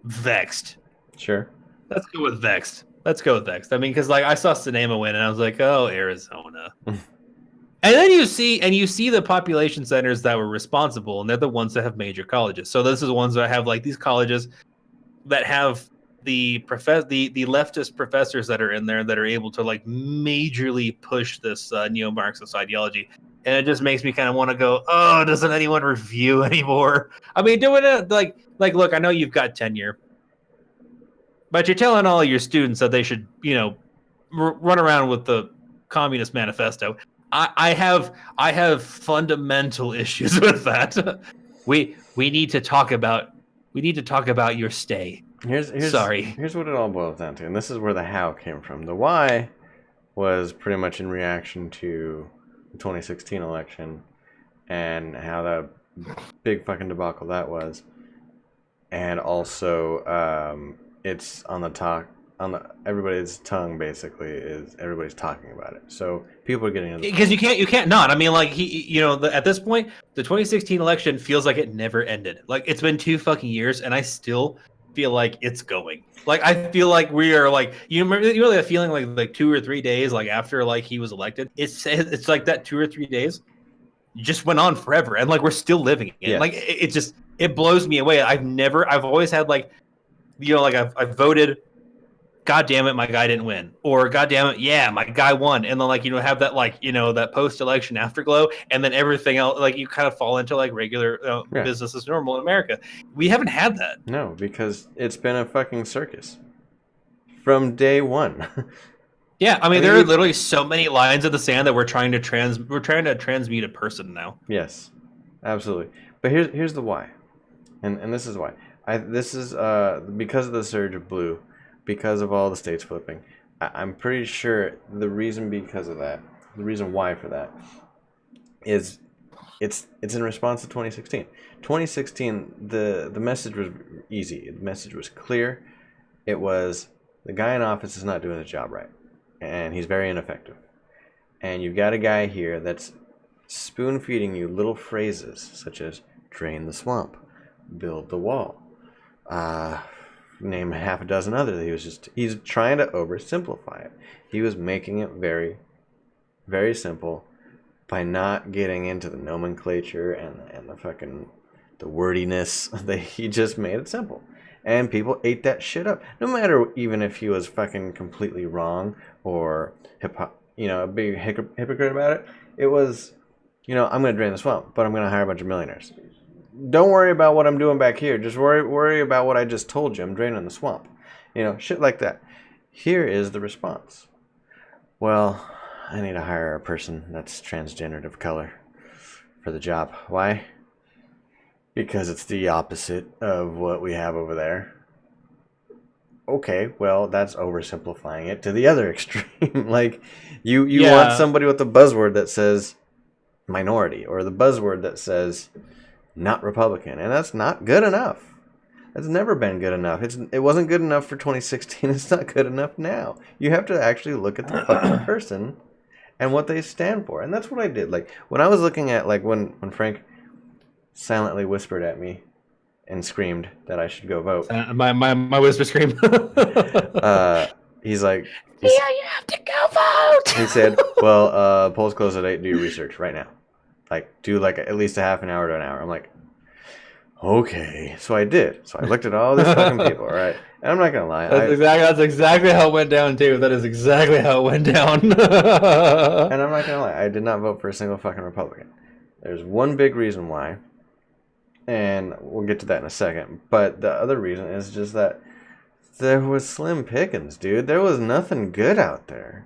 vexed. Sure. Let's go with vexed. I mean, because like I saw Sinema win, and I was like, oh, Arizona. And then you see the population centers that were responsible, and they're the ones that have major colleges. So this is the ones that have like these colleges that have the leftist professors that are in there that are able to like majorly push this neo-Marxist ideology. And it just makes me kind of want to go, oh, doesn't anyone review anymore? I mean, doing it like look, I know you've got tenure, but you're telling all your students that they should, run around with the Communist Manifesto. I have fundamental issues with that. We need to talk about your stay. Here's what it all boils down to, and this is where the how came from. The why was pretty much in reaction to the 2016 election and how that big fucking debacle that was, and also it's on the talk. Everybody's tongue basically is everybody's talking about it, so people are getting because you can't not. I mean, like at this point, the 2016 election feels like it never ended. Like it's been 2 fucking years, and I still feel like it's going. Like I feel like we are like you remember that feeling like 2 or 3 days like after like he was elected. It's like that 2 or 3 days just went on forever, and like we're still living it. Yes. Like it blows me away. I've always had like like I've voted. God damn it, my guy didn't win. Or God damn it, yeah, my guy won. And then like, have that like, that post-election afterglow, and then everything else, like you kind of fall into like regular business as normal in America. We haven't had that. No, because it's been a fucking circus from day one. Yeah, I mean there are literally so many lines in the sand that we're trying to transmute a person now. Yes, absolutely. But here's the why. And this is why. This is because of the surge of blue. Because of all the states flipping, I'm pretty sure the reason why for that is it's in response to 2016. 2016, the message was easy. The message was clear. It was the guy in office is not doing his job right, and he's very ineffective. And you've got a guy here that's spoon feeding you little phrases such as drain the swamp, build the wall, name half a dozen others. He's trying to oversimplify it. He was making it very, very simple by not getting into the nomenclature and the wordiness. He just made it simple. And people ate that shit up. No matter even if he was fucking completely wrong or a big hypocrite about it. It was, I'm going to drain the swamp, but I'm going to hire a bunch of millionaires. Don't worry about what I'm doing back here. Just worry about what I just told you. I'm draining the swamp. Shit like that. Here is the response. Well, I need to hire a person that's transgendered of color for the job. Why? Because it's the opposite of what we have over there. Okay, well, that's oversimplifying it to the other extreme. Like, you want somebody with a buzzword that says minority or the buzzword that says not Republican, and that's not good enough. That's never been good enough. It wasn't good enough for 2016. It's not good enough now. You have to actually look at the fucking person and what they stand for, and that's what I did. Like, when I was looking at, like, when Frank silently whispered at me and screamed that I should go vote. My whisper scream. He's like, you have to go vote. He said, well, polls close at 8. Do your research right now. Like, do like at least a half an hour to an hour. I'm like, okay. So I did. So I looked at all these fucking people, right? And I'm not gonna lie. That's exactly how it went down too. That is exactly how it went down. And I'm not gonna lie. I did not vote for a single fucking Republican. There's one big reason why. And we'll get to that in a second. But the other reason is just that there was slim pickings, dude. There was nothing good out there.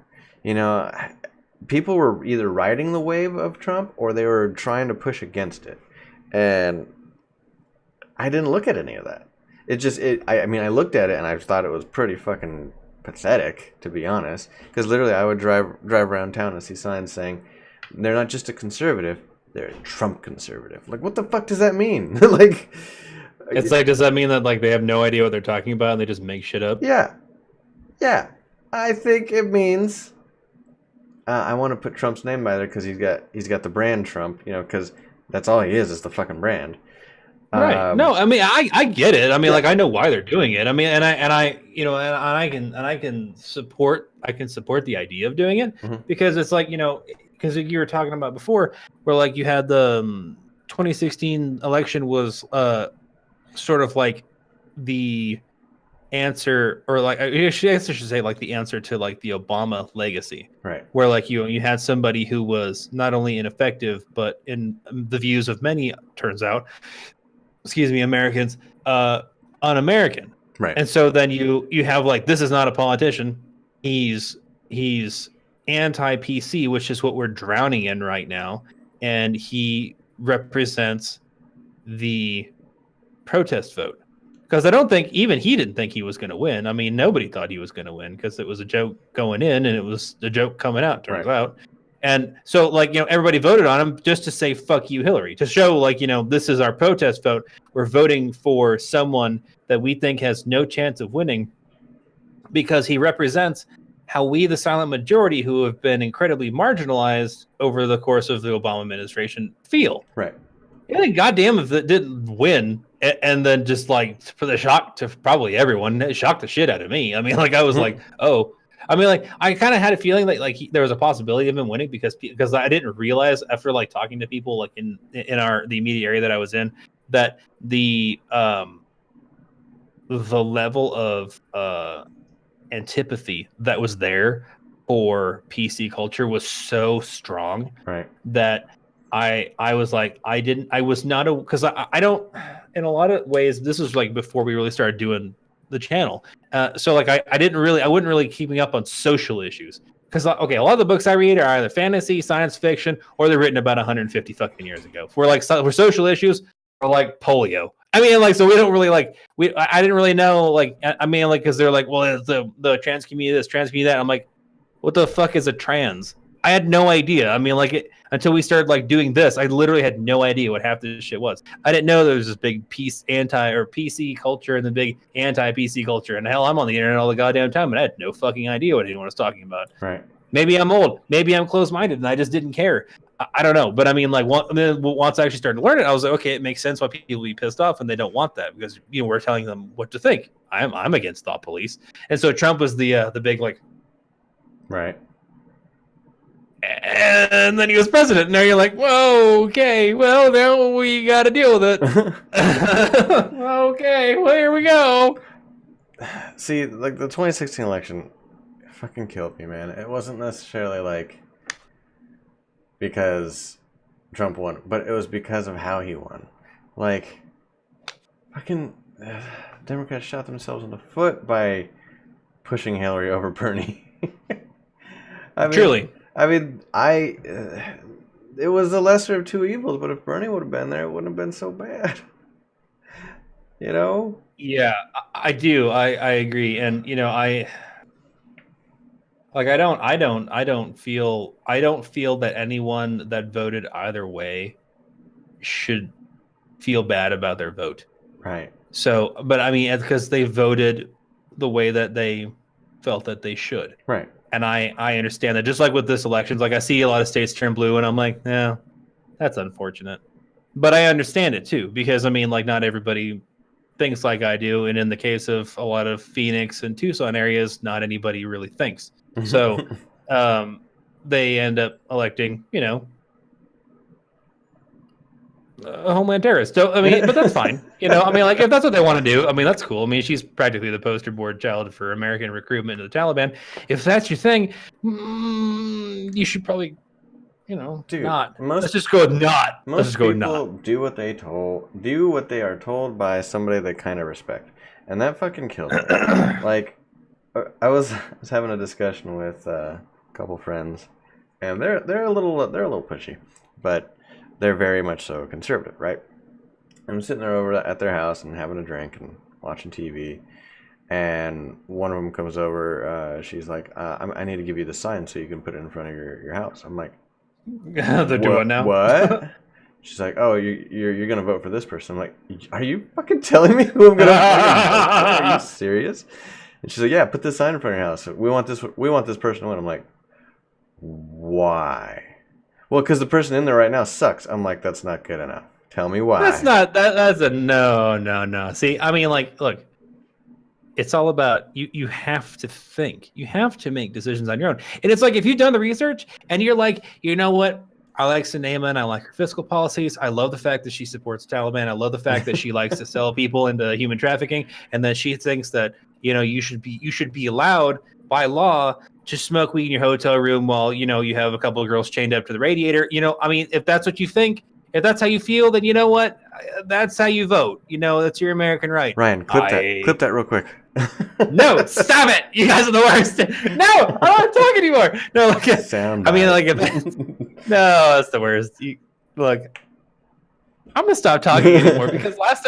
People were either riding the wave of Trump or they were trying to push against it. And I didn't look at any of that. I looked at it and I thought it was pretty fucking pathetic, to be honest. Because literally I would drive around town and see signs saying, they're not just a conservative, they're a Trump conservative. Like, what the fuck does that mean? Like, it's like, does that mean that like they have no idea what they're talking about and they just make shit up? Yeah. I think it means I want to put Trump's name by there because he's got the brand Trump, because that's all he is the fucking brand. Right. No, I mean I get it. I mean, like, I know why they're doing it. I mean, and I can support the idea of doing it because it's like, because you were talking about before, where like you had the 2016 election was sort of like the answer, or like I should say like the answer to like the Obama legacy, right? Where like you had somebody who was not only ineffective, but in the views of many, turns out, Americans, un-American, right? And so then you have like, this is not a politician. He's anti-PC, which is what we're drowning in right now, and he represents the protest vote. Because I don't think even he didn't think he was going to win. I mean, nobody thought he was going to win because it was a joke going in and it was a joke coming out, turns out. And so, like, everybody voted on him just to say, fuck you, Hillary, to show, like, this is our protest vote. We're voting for someone that we think has no chance of winning because he represents how we, the silent majority who have been incredibly marginalized over the course of the Obama administration, feel. Right. Goddamn if it didn't win, and then just like for the shock to probably everyone, it shocked the shit out of me. I mean, like I was like, oh, I mean, like I kind of had a feeling that like there was a possibility of him winning because I didn't realize after like talking to people like in the immediate area that I was in that the level of antipathy that was there for PC culture was so strong, right, that I was like, I was not because I don't, in a lot of ways, this was like before we really started doing the channel. So like I wouldn't really keeping up on social issues because, okay, a lot of the books I read are either fantasy, science fiction, or they're written about 150 fucking years ago. We're social issues or like polio. I mean, like, so we don't really like, I didn't really know, like, I mean, like, because they're like, well, the trans community, this trans community, that. I'm like, what the fuck is a trans? I had no idea. I mean, like, until we started like doing this, I literally had no idea what half this shit was. I didn't know there was this big PC culture and the big anti-PC culture. And hell, I'm on the internet all the goddamn time, and I had no fucking idea what anyone was talking about. Right. Maybe I'm old. Maybe I'm closed-minded, and I just didn't care. I don't know, but I mean, like once I actually started to learn it, I was like, okay, it makes sense why people be pissed off and they don't want that because we're telling them what to think. I'm against thought police, and so Trump was the big like, right. And then he was president. Now you're like, whoa, okay, well now we got to deal with it. Okay, well here we go. See, like the 2016 election, fucking killed me, man. It wasn't necessarily like because Trump won, but it was because of how he won. Like, fucking Democrats shot themselves in the foot by pushing Hillary over Bernie. Truly. It was the lesser of two evils, but if Bernie would have been there, it wouldn't have been so bad. You know? Yeah, I do. I agree, and I don't feel that anyone that voted either way should feel bad about their vote. Right. So, but I mean, because they voted the way that they felt that they should. Right. And I understand that. Just like with this elections, like I see a lot of states turn blue, and I'm like, yeah, that's unfortunate. But I understand it too, because I mean, like not everybody thinks like I do, and in the case of a lot of Phoenix and Tucson areas, not anybody really thinks. So they end up electing, a homeland terrorist. So I mean, but that's fine. I mean, like if that's what they want to do, I mean, that's cool. I mean, she's practically the poster board child for American recruitment to the Taliban. If that's your thing, you should probably, Dude, not. Let's just go with not. Most Let's just go with people not. do what they are told by somebody they kind of respect, and that fucking killed me. Like, I was having a discussion with a couple friends, and they're a little pushy, but they're very much so conservative, right? I'm sitting there over at their house and having a drink and watching TV, and one of them comes over. She's like, I need to give you the sign so you can put it in front of your house. I'm like, they're doing now. What? She's like, oh, you're gonna vote for this person. I'm like, are you fucking telling me who I'm gonna vote for? Are you serious? And she's like, yeah, put this sign in front of your house. We want this person to win. I'm like, why? Well, because the person in there right now sucks. I'm like, that's not good enough. Tell me why. That's a no. See, I mean, like, look, it's all about you have to think. You have to make decisions on your own. And it's like if you've done the research and you're like, you know what? I like Sinema. I like her fiscal policies. I love the fact that she supports Taliban. I love the fact that she likes to sell people into human trafficking, and that she thinks that you should be allowed by law to smoke weed in your hotel room while you have a couple of girls chained up to the radiator. I mean, if that's what you think, if that's how you feel, then you know what? That's how you vote. That's your American right. Ryan, clip that real quick. No, stop it! You guys are the worst. No, I don't want to talk anymore. No, look. Sound. I mean, like, no, that's the worst. Look, I'm gonna stop talking anymore because last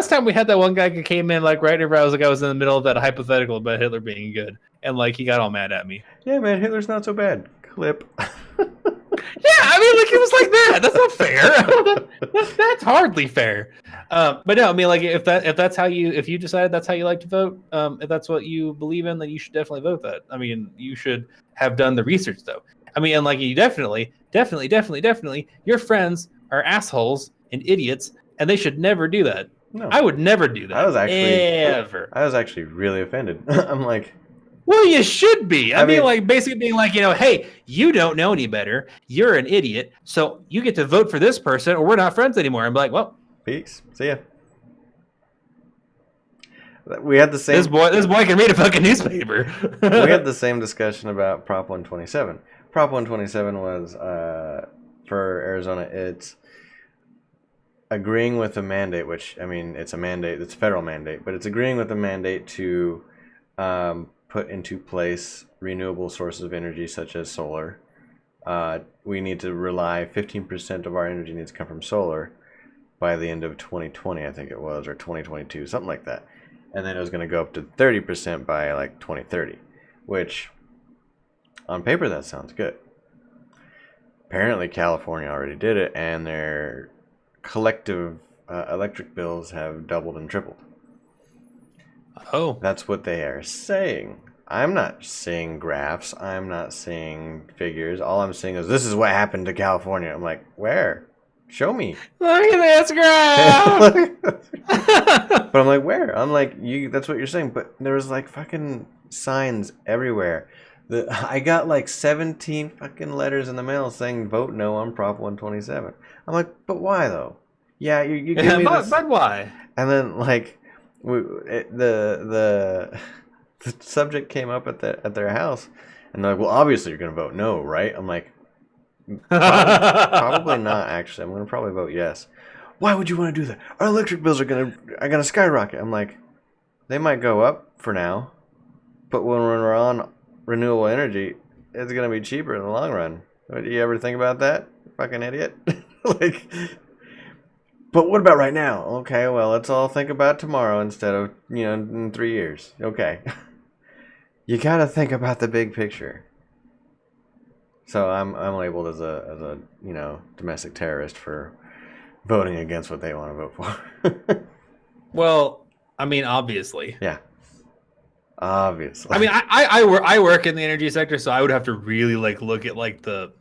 time we had that one guy who came in like right whenever I was in the middle of that hypothetical about Hitler being good, and like he got all mad at me. Yeah, man, Hitler's not so bad. Clip. Yeah, I mean, like it was like that. That's not fair. That's hardly fair. But no, I mean, like if you decided that's how you like to vote, if that's what you believe in, then you should definitely vote that. I mean, you should have done the research though. I mean, and like you definitely, your friends are assholes and idiots, and they should never do that. No, I would never do that. I was actually really offended. I'm like, well, you should be. I mean, like basically being like, hey, you don't know any better. You're an idiot, so you get to vote for this person, or we're not friends anymore. I'm like, well, peace. See ya. We had the same. This boy can read a fucking newspaper. We had the same discussion about Prop 127. Prop 127 was for Arizona. It's agreeing with a mandate, which I mean, it's a mandate. It's a federal mandate, but it's agreeing with a mandate to put into place renewable sources of energy such as solar. We need to rely 15% of our energy needs to come from solar by the end of 2020, I think it was, or 2022, something like that. And then it was going to go up to 30% by like 2030, which on paper that sounds good. Apparently California already did it, and their collective electric bills have doubled and tripled. Oh. That's what they are saying. I'm not seeing graphs. I'm not seeing figures. All I'm seeing is this is what happened to California. I'm like, where? Show me. Look at this graph. But I'm like, where? I'm like, you. That's what you're saying. But there was like fucking signs everywhere. I got like 17 fucking letters in the mail saying vote no on Prop 127. I'm like, but why though? Yeah, you give me this. But why? And then like, the the subject came up at their house, and they're like, well, obviously you're gonna vote no, right? I'm like, probably not. Actually, I'm gonna probably vote yes. Why would you want to do that? Our electric bills are gonna skyrocket. I'm like, they might go up for now, but when we're on renewable energy, it's gonna be cheaper in the long run. Do you ever think about that, fucking idiot? Like, but what about right now? Okay, well, let's all think about tomorrow instead of in 3 years. Okay, you gotta think about the big picture. So I'm labeled as a domestic terrorist for voting against what they want to vote for. Well, I mean, obviously. Yeah, obviously. I mean, I work in the energy sector, so I would have to really like look at like the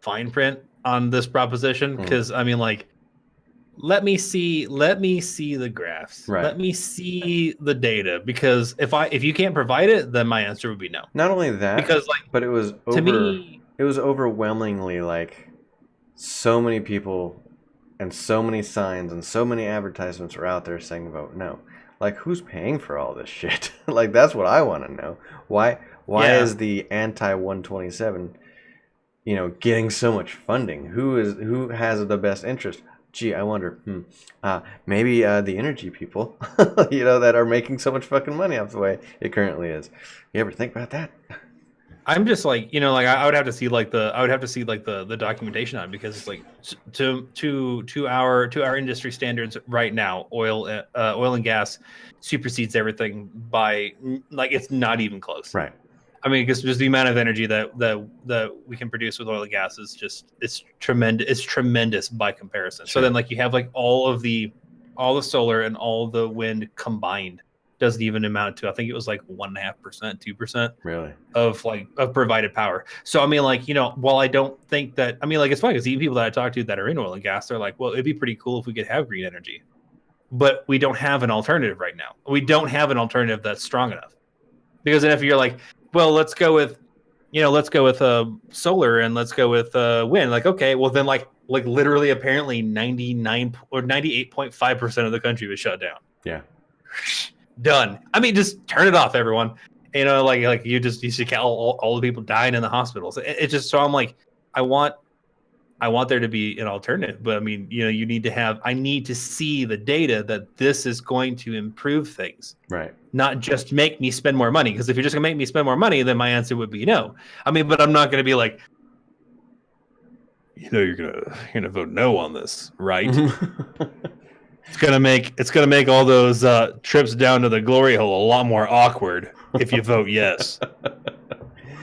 fine print on this proposition because I mean, like, let me see the graphs. Right. Let me see the data because if you can't provide it, then my answer would be no. Not only that, because like but it was to me, it was overwhelmingly like so many people and so many signs and so many advertisements are out there saying vote no. Like, who's paying for all this shit? Like, that's what I want to know. Why is the anti 127 getting so much funding? Who has the best interest? Gee, I wonder. Maybe the energy people, that are making so much fucking money off the way it currently is. You ever think about that? I'm just like, like I would have to see like the documentation on it because it's like to our industry standards right now, oil and gas supersedes everything by like it's not even close. Right. I mean, because just the amount of energy that we can produce with oil and gas is just it's tremendous. It's tremendous by comparison. Sure. So then, like, you have like all the solar and all the wind combined doesn't even amount to, I think it was like 1.5%, 2%. Really? Of provided power. So I mean, like, while I don't think that, I mean, like, it's funny because even people that I talk to that are in oil and gas, they're like, well, it'd be pretty cool if we could have green energy, but we don't have an alternative right now. We don't have an alternative that's strong enough. Because then if you're like, well, let's go with solar and let's go with wind. Like, okay, well then like literally apparently 99 or 98.5% of the country was shut down. Yeah. Done. I mean, just turn it off, everyone. Like you see all the people dying in the hospitals. It's just, so I'm like, I want there to be an alternative, but I mean, I need to see the data that this is going to improve things. Right. Not just make me spend more money. Because if you're just gonna make me spend more money, then my answer would be no. I mean, but I'm not gonna be like, you're gonna vote no on this, right? It's gonna make all those trips down to the glory hole a lot more awkward if you vote yes.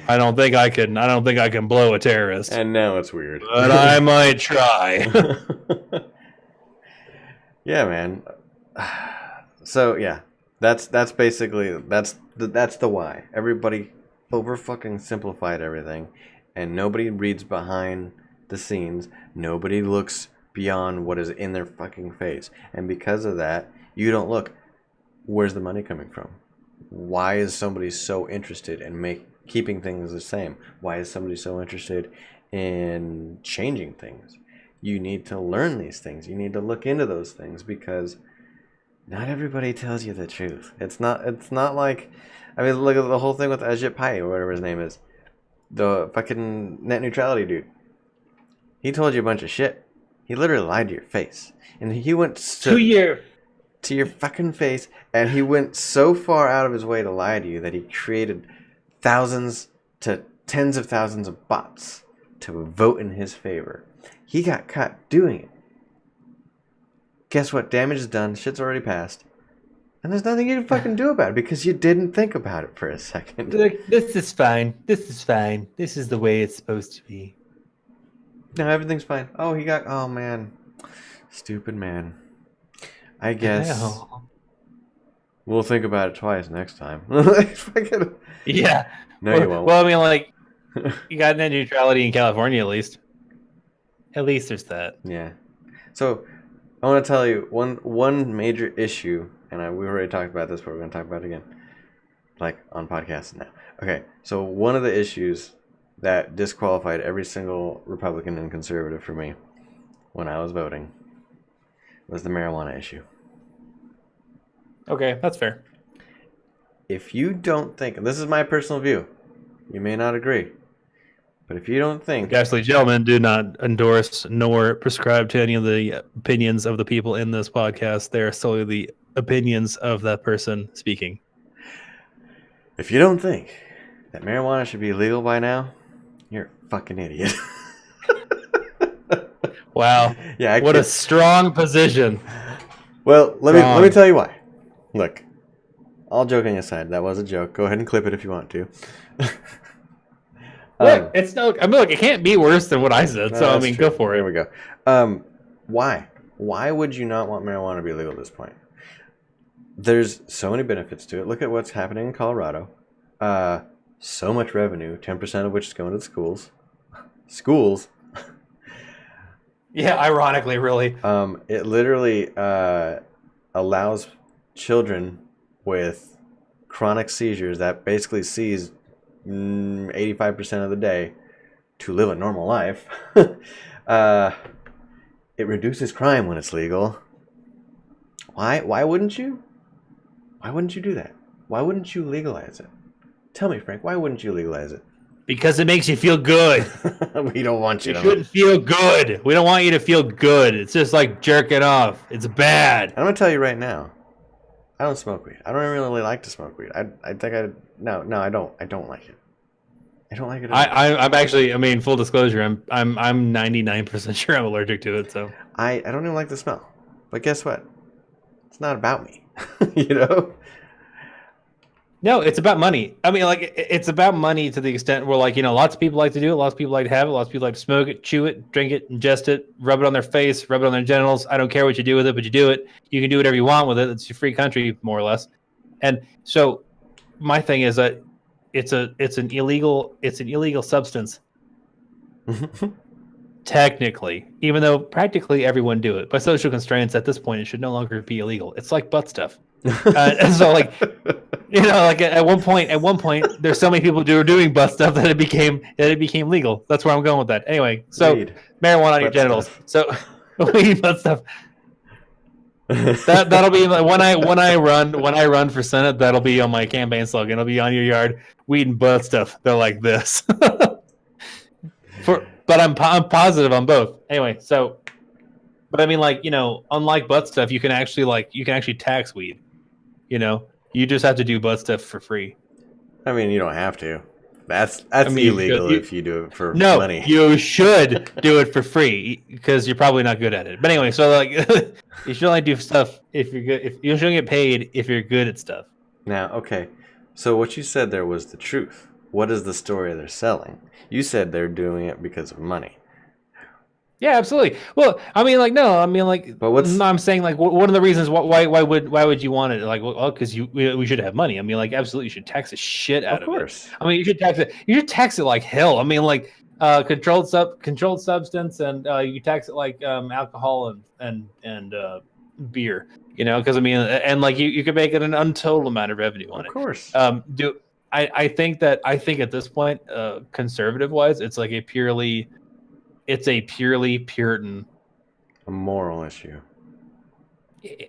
I don't think I can blow a terrorist. And now it's weird. But I might try. Yeah, man. So yeah, that's basically that's the why. Everybody over fucking simplified everything, and nobody reads behind the scenes. Nobody looks beyond what is in their fucking face, and because of that, you don't look. Where's the money coming from? Why is somebody so interested in keeping things the same? Why is somebody so interested in changing things? You need to learn these things. You need to look into those things because not everybody tells you the truth. It's not like, I mean, look at the whole thing with Ajit Pai or whatever his name is, the fucking net neutrality dude. He told you a bunch of shit. He literally lied to your face, and he went to your fucking face, and he went so far out of his way to lie to you that he created thousands to tens of thousands of bots to vote in his favor. He got caught doing it. Guess what? Damage is done. Shit's already passed. And there's nothing you can fucking do about it because you didn't think about it for a second. Like, this is fine. This is fine. This is the way it's supposed to be. No, everything's fine. Oh man. Stupid man. I guess. We'll think about it twice next time. Yeah. No, you won't. Well, I mean, like, you got net neutrality in California at least. At least there's that. Yeah. So I want to tell you one major issue, and we already talked about this, but we're going to talk about it again, like on podcasts now. Okay. So one of the issues that disqualified every single Republican and conservative for me when I was voting was the marijuana issue. Okay, that's fair. If you don't think, and this is my personal view, you may not agree, but if you don't think... Ghastly gentlemen do not endorse nor prescribe to any of the opinions of the people in this podcast. They are solely the opinions of that person speaking. If you don't think that marijuana should be legal by now, you're a fucking idiot. Wow. Yeah. What a strong position. Well, let me tell you why. Look, all joking aside, that was a joke. Go ahead and clip it if you want to. Look, it's no. I mean, look, it can't be worse than what I said. So I mean, true. go for it. Here we go. Why? Why would you not want marijuana to be legal at this point? There's so many benefits to it. Look at what's happening in Colorado. So much revenue, 10% of which is going to the schools. Schools. Yeah, ironically, really. It literally allows children with chronic seizures that basically seize 85% of the day to live a normal life. It reduces crime when it's legal. Why wouldn't you? Why wouldn't you do that? Why wouldn't you legalize it? Tell me, Frank, why wouldn't you legalize it? Because it makes you feel good. We don't want you to. You shouldn't feel good. We don't want you to feel good. It's just like jerking off. It's bad. I'm going to tell you right now. I don't smoke weed. I don't really like to smoke weed. I think I don't like it. I don't like it. I'm actually, I mean, full disclosure, I'm 99% sure I'm allergic to it. So I don't even like the smell. But guess what? It's not about me. You know? No, it's about money. I mean, like, it's about money to the extent where, like, you know, lots of people like to do it. Lots of people like to have it. Lots of people like to smoke it, chew it, drink it, ingest it, rub it on their face, rub it on their genitals. I don't care what you do with it, but you do it. You can do whatever you want with it. It's your free country, more or less. And so my thing is that it's an illegal substance. Technically, even though practically everyone do it. By social constraints, at this point, it should no longer be illegal. It's like butt stuff. And so, like, you know, like at one point, there's so many people who are doing butt stuff that it became legal. That's where I'm going with that. Anyway, so weed. Marijuana on your genitals. Stuff. So weed butt stuff. That'll be like when I run for Senate. That'll be on my campaign slogan. It'll be on your yard, weed and butt stuff. They're like this. But I'm positive on both. Anyway, so, but I mean, like, you know, unlike butt stuff, you can actually tax weed. You know, you just have to do butt stuff for free. I mean, you don't have to. That's illegal if you do it for money. No, you should do it for free because you're probably not good at it. But anyway, so like, you should only do stuff if you're good. If you shouldn't get paid if you're good at stuff. Now, okay, so what you said there was the truth. What is the story they're selling? You said they're doing it because of money. Yeah, absolutely. Well, I mean, like, no, I mean, like, but what's... No, I'm saying, like, one of the reasons why would you want it? Like, well, because we should have money. I mean, like, absolutely, you should tax the shit out of it. Of course. I mean, you should tax it. You should tax it like hell. I mean, like, controlled substance, and you tax it like alcohol and beer. You know, because I mean, and like you could make it an untotal amount of revenue on it. Of course. I think at this point, conservative wise, it's a purely Puritan, a moral issue.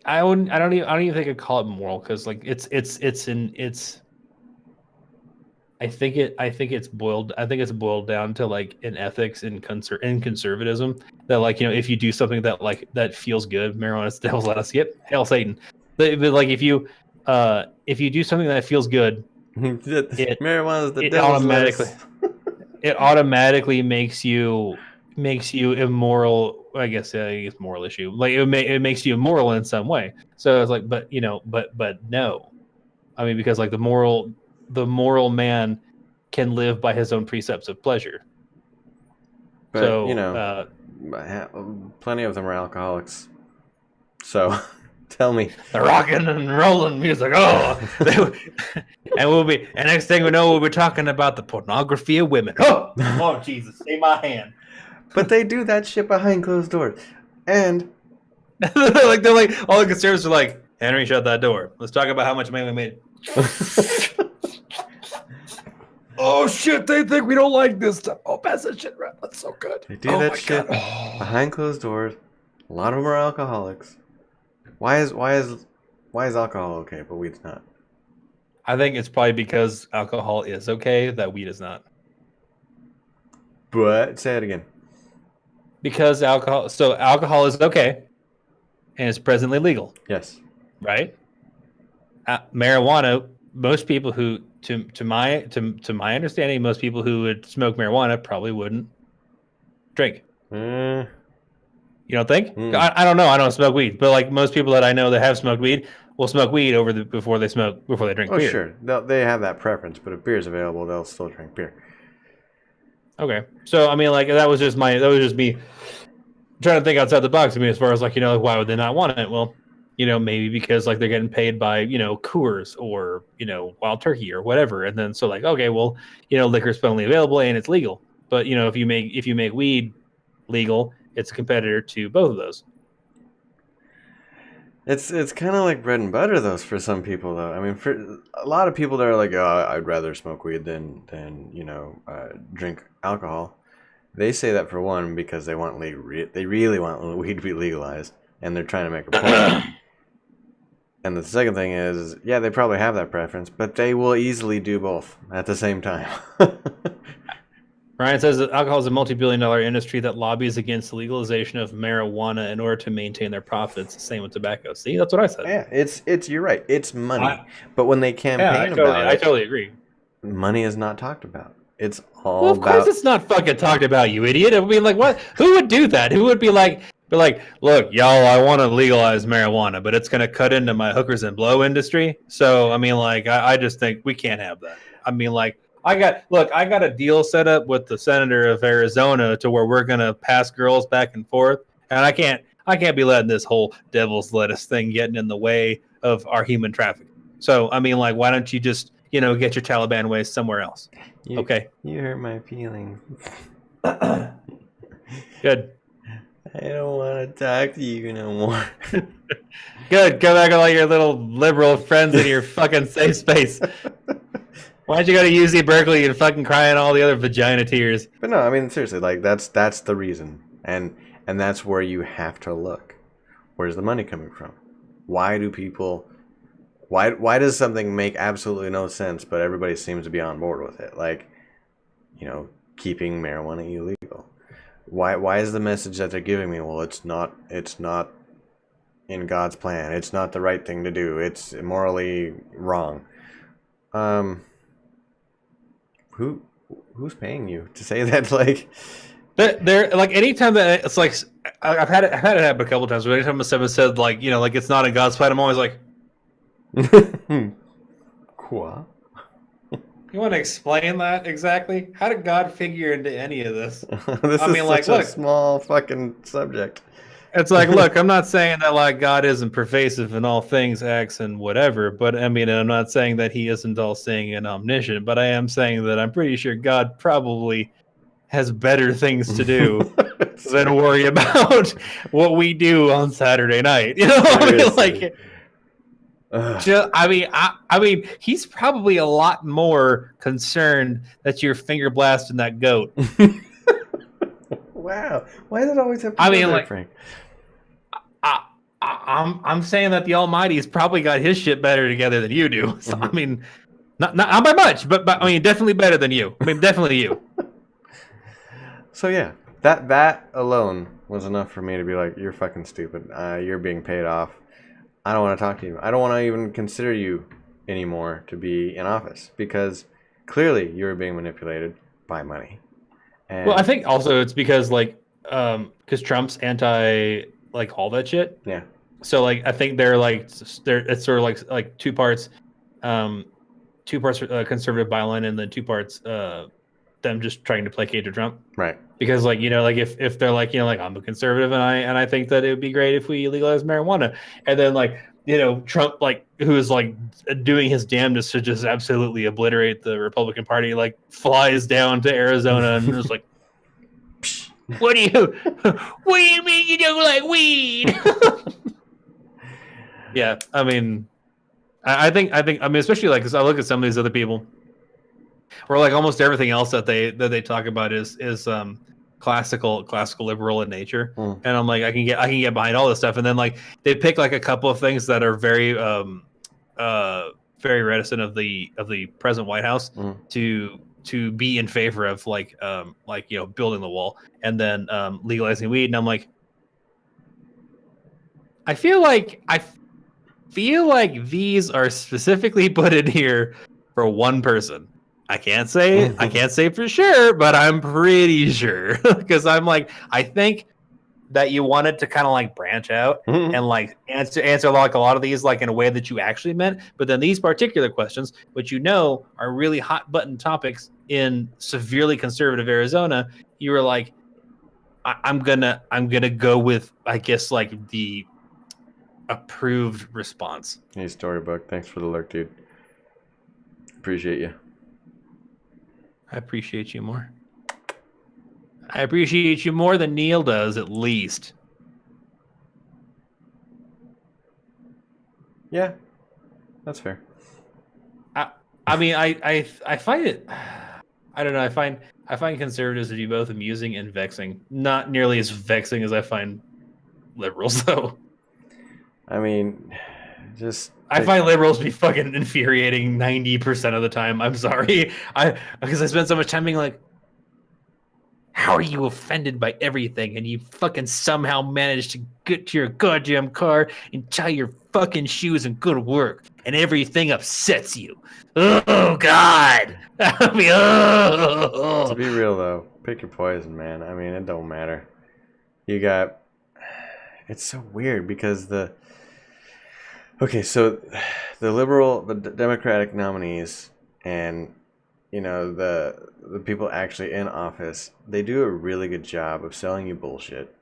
I don't even think I'd call it moral because like I think it's boiled down to like an ethics and conservatism that, like, you know, if you do something that feels good, marijuana's the devil's lettuce. Yep, hail Satan. But like if you do something that feels good, marijuana's the devil's lettuce. It automatically makes you immoral. I guess moral issue. Like it makes you immoral in some way. So it's like, but no, I mean, because like the moral man can live by his own precepts of pleasure. But so, you know, plenty of them are alcoholics. So Tell me. The rocking and rolling music. And next thing we know, we'll be talking about the pornography of women. Oh, Lord Jesus, save my hand. But they do that shit behind closed doors. And they're like, all the conservatives are like, Henry, shut that door. Let's talk about how much money we made. Oh shit, they think we don't like this stuff. Oh, pass that shit around. That's so good. They do that shit behind closed doors. A lot of them are alcoholics. Why is alcohol okay, but weed's not? I think it's probably because alcohol is okay, that weed is not. But say it again. Because alcohol is okay, and it's presently legal. Yes. Right. Marijuana. Most people who, to my understanding, most people who would smoke marijuana probably wouldn't drink. You don't think? I don't know. I don't smoke weed, but like most people that I know that have smoked weed will smoke weed before they drink beer. Oh, sure. They have that preference, but if beer's available, they'll still drink beer. Okay. So I mean, like that was just me trying to think outside the box. I mean, as far as like, why would they not want it? Well, maybe because like they're getting paid by, Coors or, Wild Turkey or whatever. And then so like, okay, well, liquor's only available and it's legal. But, if you make weed legal, it's a competitor to both of those. It's kind of like bread and butter, though, for some people, though. I mean, for a lot of people that are like, oh, I'd rather smoke weed than drink alcohol. They say that for one because they really want weed to be legalized, and they're trying to make a point. And the second thing is, yeah, they probably have that preference, but they will easily do both at the same time. Ryan says that alcohol is a multi-billion-dollar industry that lobbies against the legalization of marijuana in order to maintain their profits. Same with tobacco. See, that's what I said. Yeah, it's you're right. It's money. But when they campaign I totally agree. Money is not talked about. It's all of course it's not fucking talked about, you idiot. I mean, like, what? Who would do that? Who would be like, look, y'all, I want to legalize marijuana, but it's going to cut into my hookers and blow industry. So, I mean, like, I just think we can't have that. I mean, like, I got a deal set up with the senator of Arizona to where we're going to pass girls back and forth. And I can't be letting this whole devil's lettuce thing getting in the way of our human trafficking. So, I mean, like, why don't you just, get your Taliban ways somewhere else? Okay. You hurt my feelings. Good. I don't want to talk to you no more. Good. Go back with all your little liberal friends in your fucking safe space. Why'd you go to UC Berkeley and fucking crying all the other vagina tears? But no, I mean, seriously, like, that's the reason. And that's where you have to look. Where's the money coming from? Why do people... Why does something make absolutely no sense, but everybody seems to be on board with it? Like, keeping marijuana illegal. Why is the message that they're giving me? Well, it's not in God's plan. It's not the right thing to do. It's morally wrong. Who's paying you to say that? Like, they're like, anytime that it's like, I've had it happen a couple times. But anytime someone said like, like it's not in God's plan, I'm always like, quoi? You want to explain that exactly? How did God figure into any of this? This is such a small fucking subject. It's like, look, I'm not saying that like God isn't pervasive in all things, acts, and whatever, but I mean, I'm not saying that he isn't all-seeing and omniscient, but I am saying that I'm pretty sure God probably has better things to do than worry about what we do on Saturday night. I mean, like, I mean, he's probably a lot more concerned that you're finger blasting that goat. Wow, why does it always have to be like, Frank? I'm saying that the Almighty's probably got his shit better together than you do. So, I mean, not by much, but I mean, definitely better than you. I mean, definitely you. So yeah, that alone was enough for me to be like, you're fucking stupid. You're being paid off. I don't want to talk to you. I don't want to even consider you anymore to be in office because clearly you were being manipulated by money. And well, I think also it's because like, because Trump's anti like all that shit. Yeah. So like, I think it's sort of like two parts conservative byline and then two parts them just trying to placate to Trump. Right. Because like, like if they're like, like I'm a conservative and I think that it would be great if we legalize marijuana, and then like, Trump, like, who is like doing his damnedest to just absolutely obliterate the Republican Party, like flies down to Arizona and is like, what do you mean you don't like weed? Yeah, I mean, I think, especially like, because I look at some of these other people, where like almost everything else that they talk about is classical liberal in nature, and I'm like, I can get behind all this stuff, and then like they pick like a couple of things that are very very reticent of the present White House to be in favor of like building the wall and then legalizing weed, and I'm like, I feel like these are specifically put in here for one person. I can't say for sure, but I'm pretty sure, because I'm like, I think that you wanted to kind of like branch out and like answer like a lot of these like in a way that you actually meant, but then these particular questions, which are really hot button topics in severely conservative Arizona, you were like, I'm gonna go with, I guess, like the approved response. Hey, Storybook, thanks for the lurk, dude. Appreciate you. I appreciate you more. I appreciate you more than Neil does, at least. Yeah, that's fair. I mean, I find it. I don't know. I find conservatives to be both amusing and vexing. Not nearly as vexing as I find liberals, though. I mean, I find liberals be fucking infuriating 90% of the time. I'm sorry, because I spend so much time being like, how are you offended by everything, and you fucking somehow manage to get to your goddamn car and tie your fucking shoes and go to work, and everything upsets you. Oh God! I mean, To be real though, pick your poison, man. I mean, it don't matter. It's so weird because so the Democratic nominees and the people actually in office, they do a really good job of selling you bullshit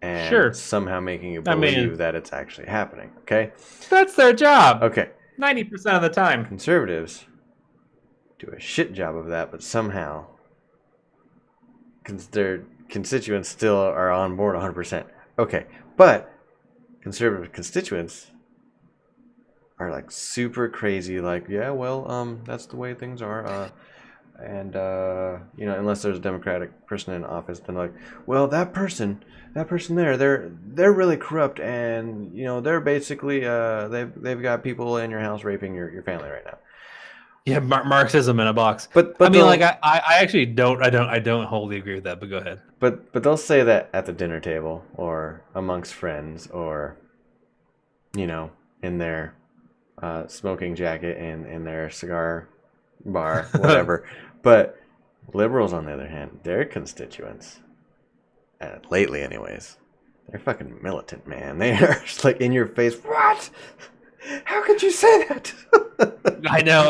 and somehow making you believe that it's actually happening. Okay, that's their job. Okay, 90% of the time. Conservatives do a shit job of that, but somehow their constituents still are on board 100%. Okay, but conservative constituents are like super crazy, like, yeah, well, that's the way things are, and unless there's a Democratic person in office, then like, well, that person there, they're really corrupt, and they're basically they've got people in your house raping your family right now. Yeah, Marxism in a box. But I mean, like, I actually don't wholly agree with that. But go ahead. But they'll say that at the dinner table or amongst friends or, in their smoking jacket in their cigar bar, whatever. But liberals, on the other hand, their constituents, lately anyways, they're fucking militant, man. They are just like in your face. What? How could you say that? I know.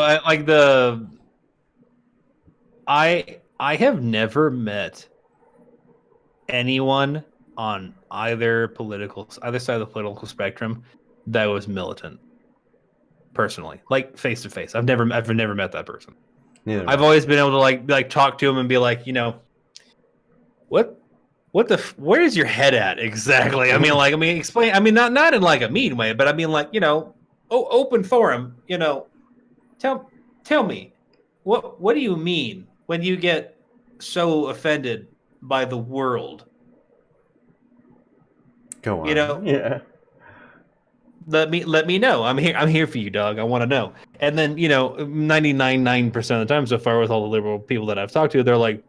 I have never met anyone on either side of the political spectrum that was militant. Personally, like face to face, I've never met that person. Neither I've always been able to like talk to him and be like, where's your head at exactly? I mean, explain. I mean, not in like a mean way, but I mean, like, open forum. Tell me, what do you mean when you get so offended by the world? Go on. Yeah. Let me know. I'm here for you, dog. I want to know. And then 99% of the time so far with all the liberal people that I've talked to, they're like,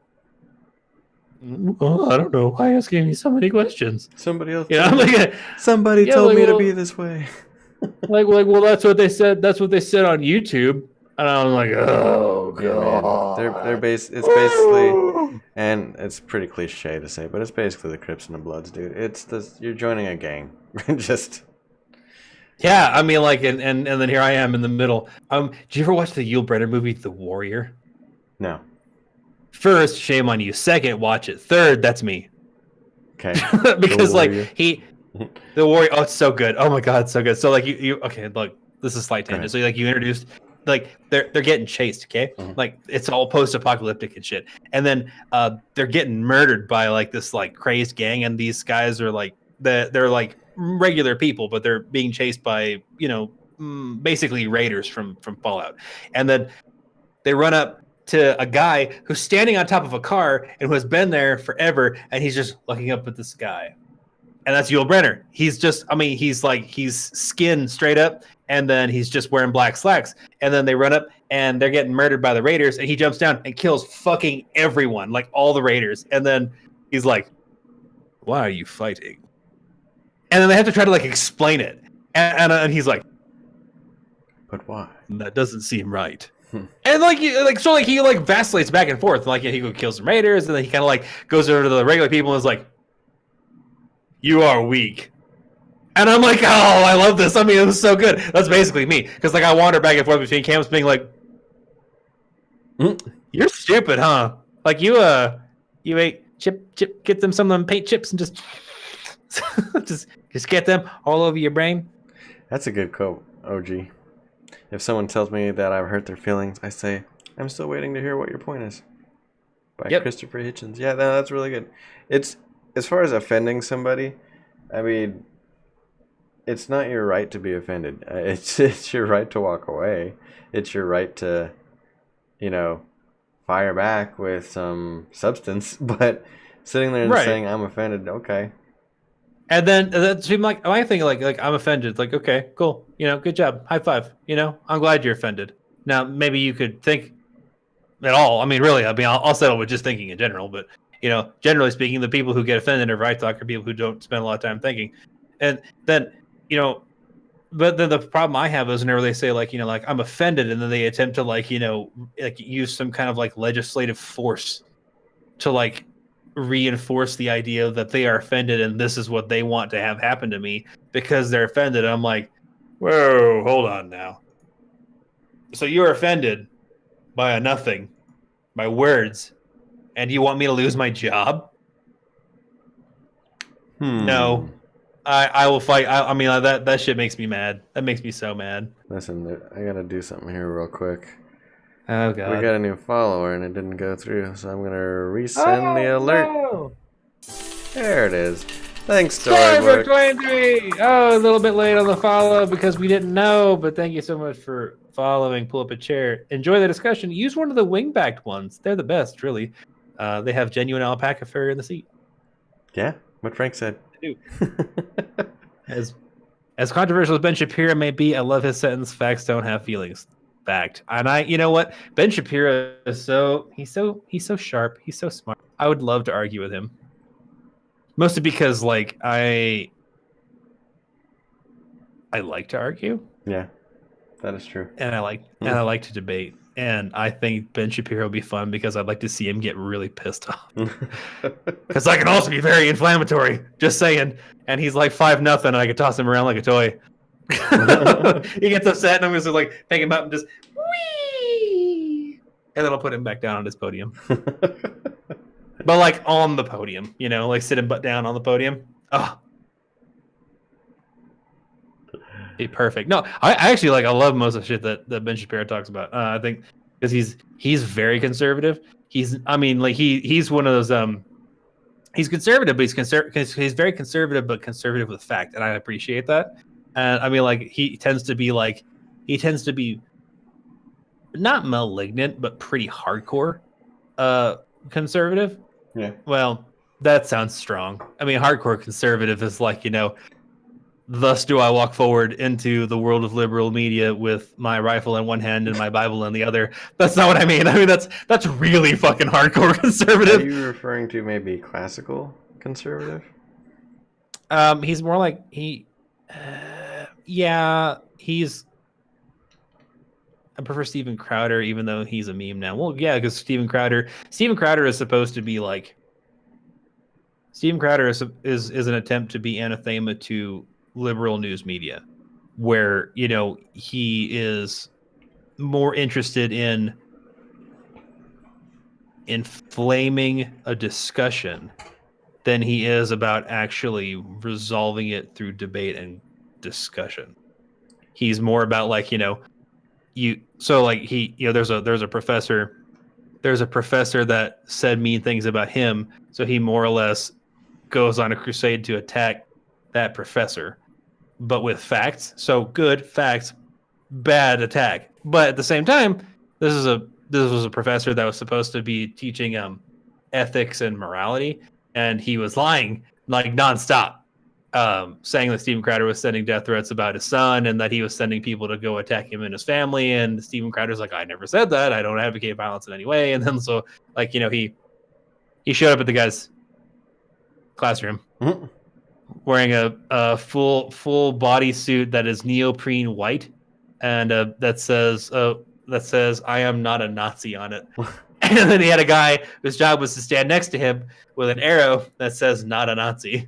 well, I don't know. Why asking me so many questions? Somebody else. Somebody told me to be this way. well, that's what they said. That's what they said on YouTube. And I'm like, oh God. Yeah, it's basically, and it's pretty cliche to say, but it's basically the Crips and the Bloods, dude. You're joining a gang. Just. Yeah, I mean, like, and then here I am in the middle. Did you ever watch the Yul Brynner movie, The Warrior? No. First, shame on you. Second, watch it. Third, that's me. Okay. Because like the warrior. Oh, it's so good. Oh my god, it's so good. So like you okay? Look, this is a slight tangent. So like you introduced like they're getting chased. Okay, like it's all post-apocalyptic and shit. And then they're getting murdered by like this like crazed gang, and these guys are like they're like regular people, but they're being chased by basically raiders from Fallout. And then they run up to a guy who's standing on top of a car and who has been there forever, and he's just looking up at the sky. And that's Yul Brynner. He's just, I mean, he's skin straight up, and then he's just wearing black slacks. And then they run up, and they're getting murdered by the raiders, and he jumps down and kills fucking everyone, like all the raiders. And then he's like, "Why are you fighting?" And then they have to try to like explain it, and he's like, "But why? That doesn't seem right." And he vacillates back and forth. Like he kills some raiders, and then he kind of like goes over to the regular people and is like, "You are weak." And I'm like, "Oh, I love this. I mean, it was so good." That's basically me, because like I wander back and forth between camps, being like, "You're stupid, huh? Like you ate chip, get them some of them paint chips and just just get them all over your brain." That's a good quote, OG. If someone tells me that I've hurt their feelings, I say, "I'm still waiting to hear what your point is." By Christopher Hitchens. Yeah, that's really good. It's as far as offending somebody, I mean, it's not your right to be offended. It's your right to walk away. It's your right to, fire back with some substance. But sitting there and saying I'm offended, okay. And then that's like my thing. Like I'm offended. Like, okay, cool. Good job. High five. I'm glad you're offended. Now maybe you could think at all. I mean, really. I mean, I'll settle with just thinking in general. But generally speaking, the people who get offended over I talk are people who don't spend a lot of time thinking. And then but then the problem I have is whenever they say like I'm offended, and then they attempt to like use some kind of like legislative force to like reinforce the idea that they are offended and this is what they want to have happen to me because they're offended. I'm like, whoa, hold on now. So you're offended by a nothing, by words, and you want me to lose my job? No. I will fight. I mean, that shit makes me mad. That makes me so mad. Listen, I gotta do something here real quick. Oh god. We got a new follower and it didn't go through, so I'm gonna resend the alert. No. There it is. Thanks, Storybook. 23. Oh, a little bit late on the follow because we didn't know, but thank you so much for following. Pull up a chair. Enjoy the discussion. Use one of the wing-backed ones. They're the best, really. They have genuine alpaca fur in the seat. Yeah, what Frank said. They do. As controversial as Ben Shapiro may be, I love his sentence, "Facts don't have feelings." Fact. And you know what? Ben Shapiro is he's so sharp. He's so smart. I would love to argue with him. Mostly because like I like to argue. Yeah. That is true. And I like to debate. And I think Ben Shapiro would be fun because I'd like to see him get really pissed off. Because I can also be very inflammatory. Just saying. And he's like 5-0, and I could toss him around like a toy. He gets upset, and I'm just like pick him up and just whee, and then I'll put him back down on his podium. But like on the podium, like sit him butt down on the podium. Oh, be perfect. No, I actually like. I love most of the shit that Ben Shapiro talks about. I think because he's very conservative. He's one of those He's conservative, but he's very conservative, but conservative with fact, and I appreciate that. And I mean, like he tends to be not malignant, but pretty hardcore conservative. Yeah. Well, that sounds strong. I mean, hardcore conservative is like, thus do I walk forward into the world of liberal media with my rifle in one hand and my Bible in the other. That's not what I mean. I mean, that's really fucking hardcore conservative. Are you referring to maybe classical conservative? He's more like I prefer Steven Crowder, even though he's a meme now. Well, yeah, because Steven Crowder is supposed to be like. Steven Crowder is an attempt to be anathema to liberal news media, where he is more interested in inflaming a discussion than he is about actually resolving it through debate and discussion. He's more about like, there's a professor that said mean things about him, so he more or less goes on a crusade to attack that professor, but with facts. So good facts, bad attack. But at the same time, this was a professor that was supposed to be teaching ethics and morality, and he was lying like nonstop, saying that Steven Crowder was sending death threats about his son and that he was sending people to go attack him and his family. And Steven Crowder's like, I never said that. I don't advocate violence in any way. And then so like, he showed up at the guy's classroom wearing a full body suit that is neoprene white, and that says I am not a Nazi on it. And then he had a guy whose job was to stand next to him with an arrow that says not a Nazi.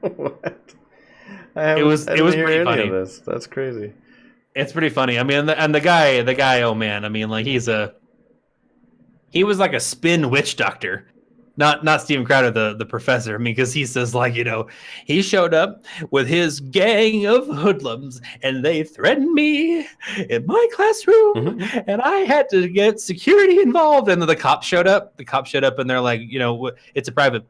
What? It was pretty funny. That's crazy. It's pretty funny. I mean, and the guy, oh man, I mean, like he was like a spin witch doctor. Not Steven Crowder, the professor. I mean, because he says like, he showed up with his gang of hoodlums and they threatened me in my classroom, and I had to get security involved. And then the cops showed up. And they're like, it's a private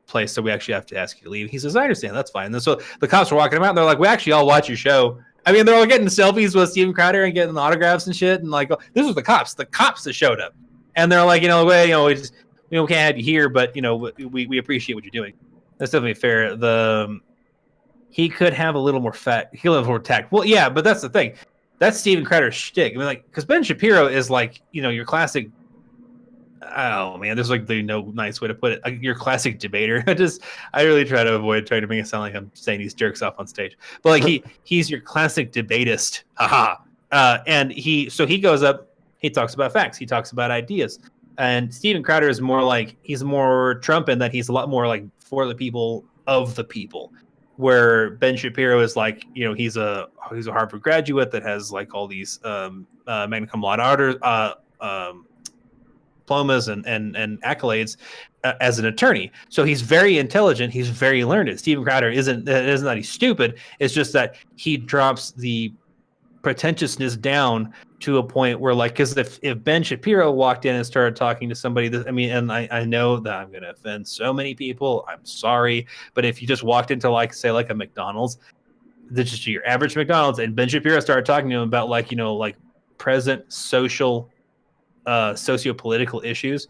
place, so we actually have to ask you to leave. He says, I understand, that's fine. And so the cops were walking him out, and they're like, we actually all watch your show. I mean, they're all getting selfies with Steven Crowder and getting autographs and shit. And like, this was the cops that showed up, and they're like, we can't have you here, but we appreciate what you're doing. That's definitely fair. He could have a little more fat. He could have a little more tact. Well, yeah, but that's the thing. That's Steven Crowder's shtick. I mean, like, because Ben Shapiro is like, your classic. Oh man, there's like no nice way to put it. Your classic debater. I really try to avoid trying to make it sound like I'm saying these jerks off on stage. But like he's your classic debatist. Haha. And he goes up. He talks about facts. He talks about ideas. And Steven Crowder is more like, he's more Trump in that he's a lot more like for the people, of the people, where Ben Shapiro is like, he's a Harvard graduate that has like all these magna cum laude diplomas and accolades as an attorney. So he's very intelligent. He's very learned. Steven Crowder isn't that he's stupid. It's just that he drops the pretentiousness down to a point where, like, because if Ben Shapiro walked in and started talking to somebody, I know that I'm going to offend so many people. I'm sorry, but if you just walked into like a McDonald's, just your average McDonald's, and Ben Shapiro started talking to him about like present social, socio-political issues,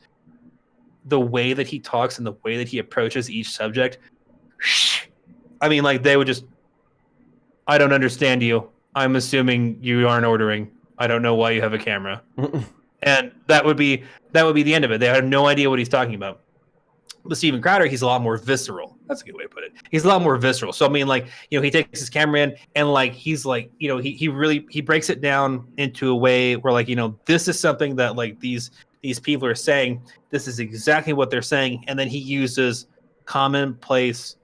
the way that he talks and the way that he approaches each subject, I mean, like they would just, I don't understand you. I'm assuming you aren't ordering. I don't know why you have a camera. And that would be the end of it. They have no idea what he's talking about. But Steven Crowder, he's a lot more visceral. That's a good way to put it. He's a lot more visceral. So I mean, like, he takes his camera in and like he's like, he breaks it down into a way where like, this is something that like these people are saying. This is exactly what they're saying, and then he uses commonplace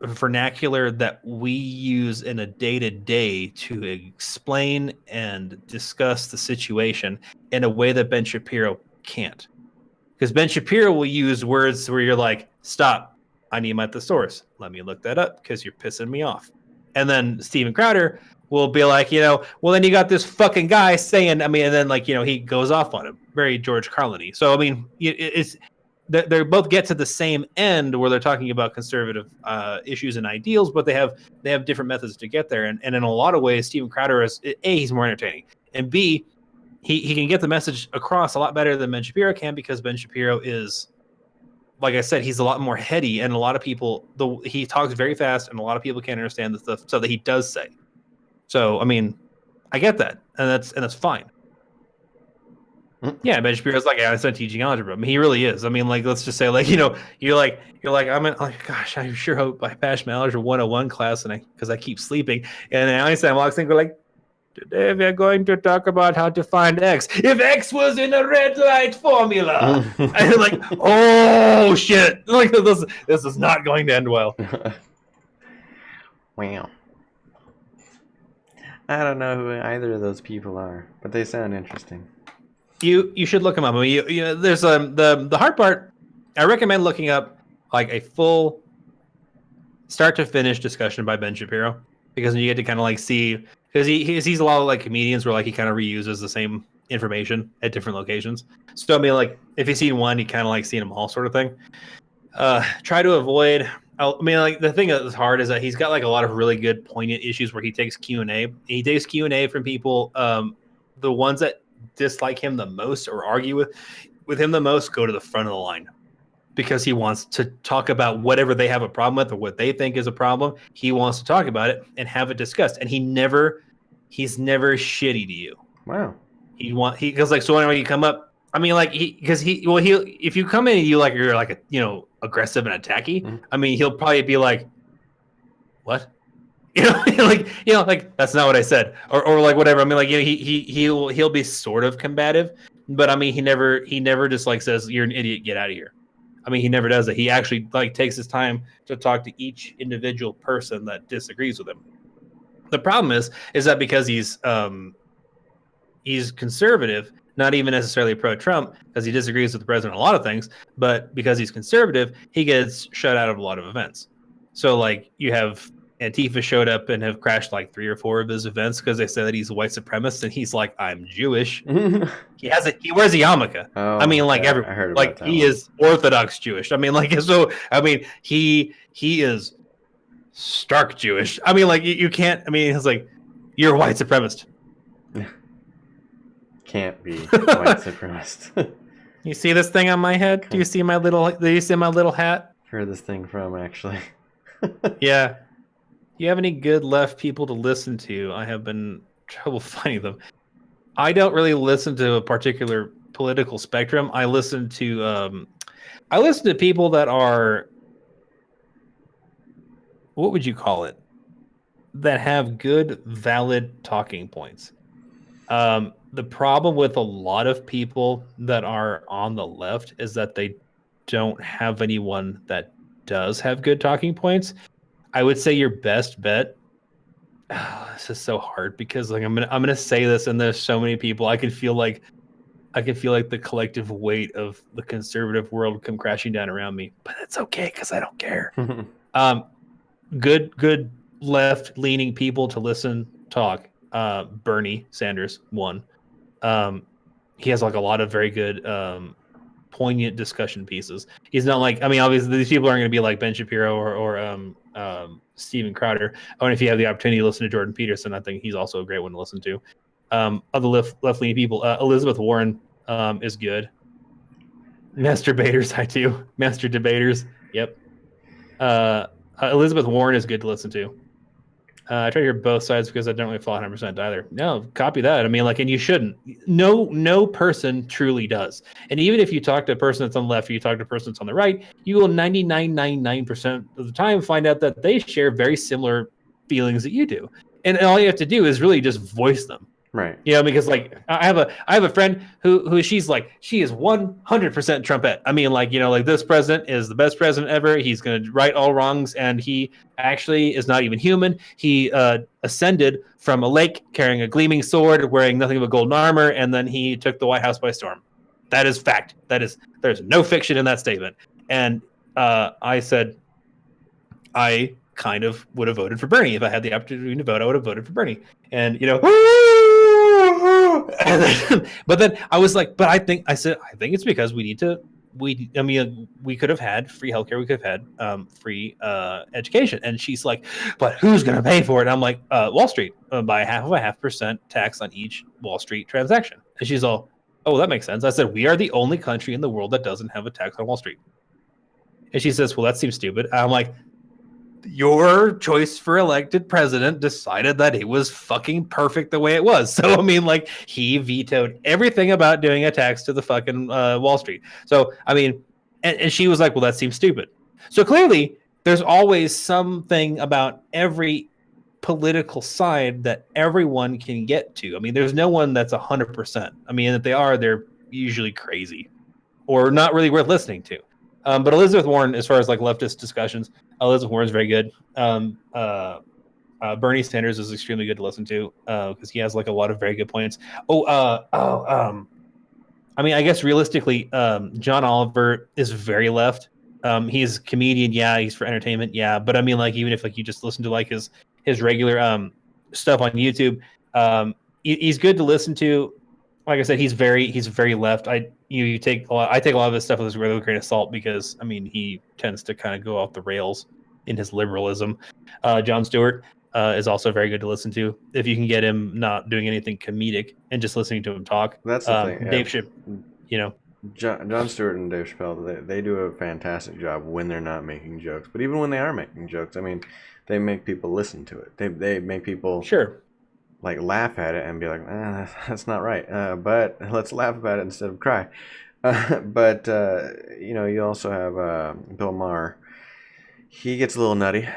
vernacular that we use in a day-to-day to explain and discuss the situation in a way that Ben Shapiro can't. Because Ben Shapiro will use words where you're like, stop, I need my thesaurus. Let me look that up because you're pissing me off. And then Steven Crowder will be like, well, then you got this fucking guy saying, and then like, he goes off on him. Very George Carlin-y. So, I mean, it's they both get to the same end where they're talking about conservative issues and ideals, but they have different methods to get there. And in a lot of ways, Steven Crowder is A, he's more entertaining, and B, he can get the message across a lot better than Ben Shapiro can, because Ben Shapiro is, like I said, he's a lot more heady, and a lot of people, he talks very fast, and a lot of people can't understand the stuff that he does say. So I mean, I get that, and that's fine. Yeah, Ben Shapiro's like, I started teaching algebra. I mean, he really is. I mean, like, let's just say, like, you're like, gosh, I sure hope I pass my algebra 101 class, because I keep sleeping. And then Einstein walks in and goes like, today we're going to talk about how to find X. If X was in a red light formula. And you're like, oh shit. Like, this is not going to end well. Wow. I don't know who either of those people are, but they sound interesting. You should look him up. I mean, there's the hard part. I recommend looking up like a full start to finish discussion by Ben Shapiro, because you get to kind of like see, because he sees a lot of like comedians where like he kind of reuses the same information at different locations. So I mean, like if you've seen one, you kind of like seen them all, sort of thing. Try to avoid. I mean, like the thing that's hard is that he's got like a lot of really good poignant issues where he takes Q&A. He takes Q&A from people. The ones that dislike him the most or argue with him the most go to the front of the line, because he wants to talk about whatever they have a problem with or what they think is a problem. He wants to talk about it and have it discussed. And he's never shitty to you. Wow. Because like, so when you come up, I mean, like if you come in and you're like a, aggressive and attacky, mm-hmm. I mean, he'll probably be like, what? Like that's not what I said, or like whatever. I mean, like he'll be sort of combative, but I mean, he never just like says you're an idiot, get out of here. I mean, he never does that. He actually like takes his time to talk to each individual person that disagrees with him. The problem is that because he's conservative, not even necessarily pro-Trump, because he disagrees with the president on a lot of things, but because he's conservative, he gets shut out of a lot of events. So like you have Antifa showed up and have crashed like 3 or 4 of his events because they say that he's a white supremacist, and he's like, I'm Jewish. He wears a yarmulke. Oh, I mean, like I heard about like that he one. is Orthodox Jewish. I mean, like so. I mean, he is stark Jewish. I mean, like you can't. I mean, it's like you're a white supremacist. Can't be white supremacist. You see this thing on my head? Do you see my little hat? Furthest thing from actually. Yeah. Do you have any good left people to listen to? I have been trouble finding them. I don't really listen to a particular political spectrum. I listen to people that are, what would you call it? That have good, valid talking points. The problem with a lot of people that are on the left is that they don't have anyone that does have good talking points. I would say your best bet. Oh, this is so hard because like I'm gonna say this, and there's so many people. I can feel like the collective weight of the conservative world come crashing down around me, but it's okay because I don't care. Good left leaning people to listen talk. Bernie Sanders, one. He has like a lot of very good poignant discussion pieces. He's not like, I mean, obviously these people aren't going to be like Ben Shapiro or Steven Crowder. And if you have the opportunity to listen to Jordan Peterson, I think he's also a great one to listen to. Other left-leaning people, Elizabeth Warren is good. Master debaters, Master debaters, yep. Elizabeth Warren is good to listen to. I try to hear both sides because I don't really follow 100% either. No, copy that. I mean, like, and you shouldn't. No person truly does. And even if you talk to a person that's on the left or you talk to a person that's on the right, you will 99.99% of the time find out that they share very similar feelings that you do. And all you have to do is really just voice them. Right. You know, because like I have a friend who she is 100% Trumpette. I mean, like, you know, like this president is the best president ever. He's going to right all wrongs, and he actually is not even human. He ascended from a lake carrying a gleaming sword, wearing nothing but golden armor, and then he took the White House by storm. That is fact. There's no fiction in that statement. And I said, I kind of would have voted for Bernie if I had the opportunity to vote. I would have voted for Bernie, and you know. But then I was like, I think it's because we could have had free healthcare, we could have had free education. And she's like, but who's going to pay for it? And I'm like, Wall Street, by 0.5% tax on each Wall Street transaction. And she's all, oh, that makes sense. I said, we are the only country in the world that doesn't have a tax on Wall Street. And she says, well, that seems stupid. And I'm like, your choice for elected president decided that it was fucking perfect the way it was. So, I mean, like, he vetoed everything about doing a tax to the fucking Wall Street. So, I mean, and she was like, well, that seems stupid. So clearly, there's always something about every political side that everyone can get to. I mean, there's no one that's 100%. I mean, if they are, they're usually crazy or not really worth listening to. But Elizabeth Warren, as far as like leftist discussions, Elizabeth Warren is very good. Bernie Sanders is extremely good to listen to because he has like a lot of very good points. I mean, I guess realistically, John Oliver is very left. He's a comedian, yeah. He's for entertainment, yeah. But I mean, like, even if like you just listen to like his regular stuff on YouTube, he's good to listen to. Like I said, he's very left. You take a lot. I take a lot of his stuff with a really grain of salt because I mean he tends to kind of go off the rails in his liberalism. Jon Stewart is also very good to listen to if you can get him not doing anything comedic and just listening to him talk. That's the thing. Yeah. Dave Ship, you know. Jon Stewart and Dave Chappelle, they do a fantastic job when they're not making jokes. But even when they are making jokes, I mean, they make people listen to it. They make people Sure. like laugh at it and be like, that's not right. But let's laugh about it instead of cry. But you know, you also have Bill Maher. He gets a little nutty.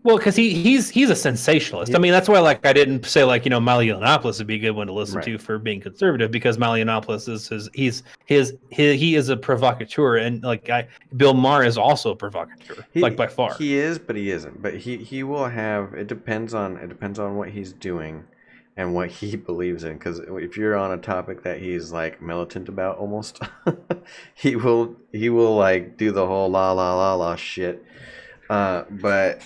Well, because he's a sensationalist. I mean, that's why like I didn't say like Milo Yiannopoulos would be a good one to listen Right. to for being conservative because Milo Yiannopoulos he is a provocateur and like Bill Maher is also a provocateur like by far. He is, but he isn't. But he will have. It depends on what he's doing, and what he believes in. Because if you're on a topic that he's like militant about, almost, he will like do the whole la la la la shit. But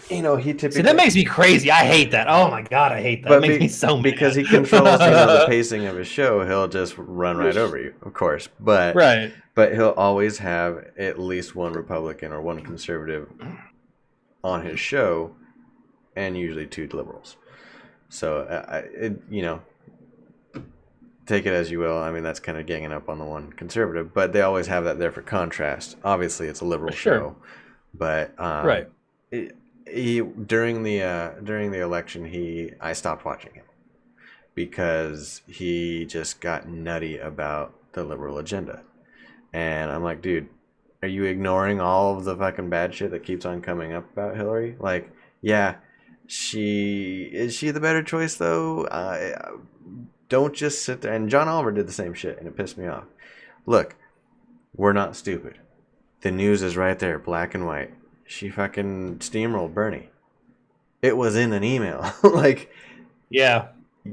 he typically. See, that makes me crazy. I hate that. Oh my god, I hate that. It makes me so mad. Because he controls the pacing of his show, he'll just run right over you, of course. But right. But he'll always have at least one Republican or one conservative on his show, and usually two liberals. So take it as you will. I mean, that's kind of ganging up on the one conservative, but they always have that there for contrast. Obviously, it's a liberal show, but right. During the election, I stopped watching him because he just got nutty about the liberal agenda, and I'm like, dude, are you ignoring all of the fucking bad shit that keeps on coming up about Hillary? Like, yeah, is she the better choice though? Don't just sit there. And John Oliver did the same shit, and it pissed me off. Look, we're not stupid. The news is right there, black and white. She fucking steamrolled Bernie. It was in an email. Like, yeah.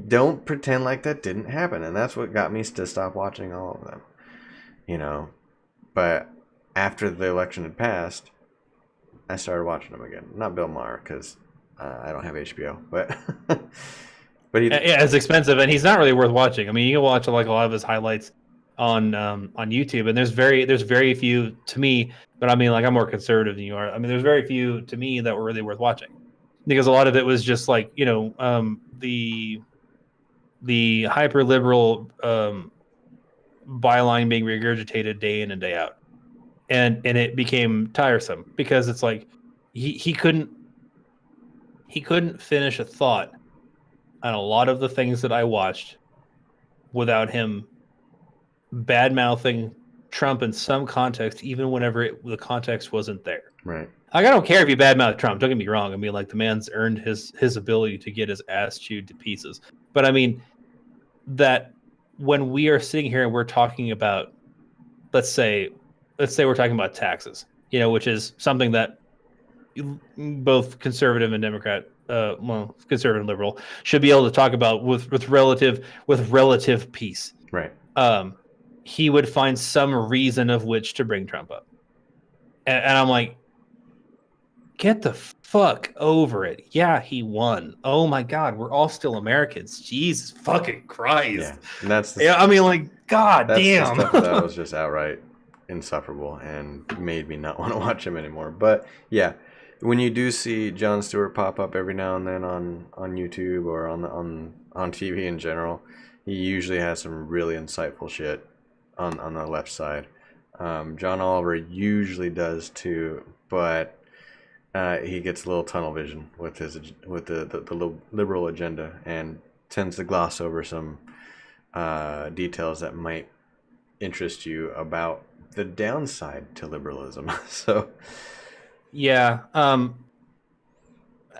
Don't pretend like that didn't happen. And that's what got me to stop watching all of them. But after the election had passed, I started watching them again. Not Bill Maher, because I don't have HBO. But it's expensive, and he's not really worth watching. I mean, you can watch like a lot of his highlights on YouTube, and there's very few to me. But I mean, like, I'm more conservative than you are. I mean, there's very few to me that were really worth watching because a lot of it was just like the hyper liberal byline being regurgitated day in and day out, and it became tiresome because it's like he couldn't finish a thought on a lot of the things that I watched without him bad mouthing Trump in some context, even whenever the context wasn't there. Right. Like, I don't care if you badmouth Trump. Don't get me wrong. I mean, like, the man's earned his ability to get his ass chewed to pieces. But I mean, that when we are sitting here and we're talking about, let's say we're talking about taxes, which is something that both conservative and Democrat, conservative and liberal, should be able to talk about with relative peace. Right. He would find some reason of which to bring Trump up. And I'm like, get the fuck over it. Yeah, he won. Oh my God, we're all still Americans. Jesus fucking Christ. Yeah, and that's I mean, like, God damn. The stuff that was just outright insufferable and made me not want to watch him anymore. But yeah, when you do see Jon Stewart pop up every now and then on YouTube or on TV in general, he usually has some really insightful shit on the left side. John Oliver usually does too, but he gets a little tunnel vision with the liberal agenda and tends to gloss over some details that might interest you about the downside to liberalism. So yeah, I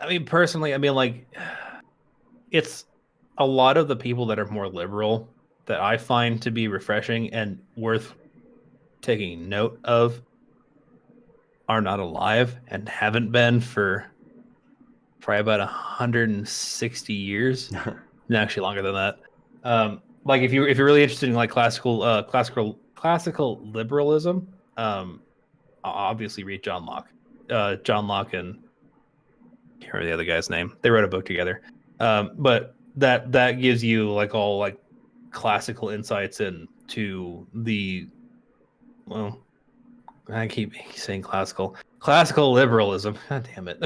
mean, personally, I mean, like, it's a lot of the people that are more liberal that I find to be refreshing and worth taking note of are not alive and haven't been for probably about 160 years. Actually longer than that. like if you're really interested in like classical liberalism, obviously read John Locke. John Locke and I can't remember the other guy's name. They wrote a book together. But that gives you like all like classical insights into the well, I keep saying classical liberalism. God damn it!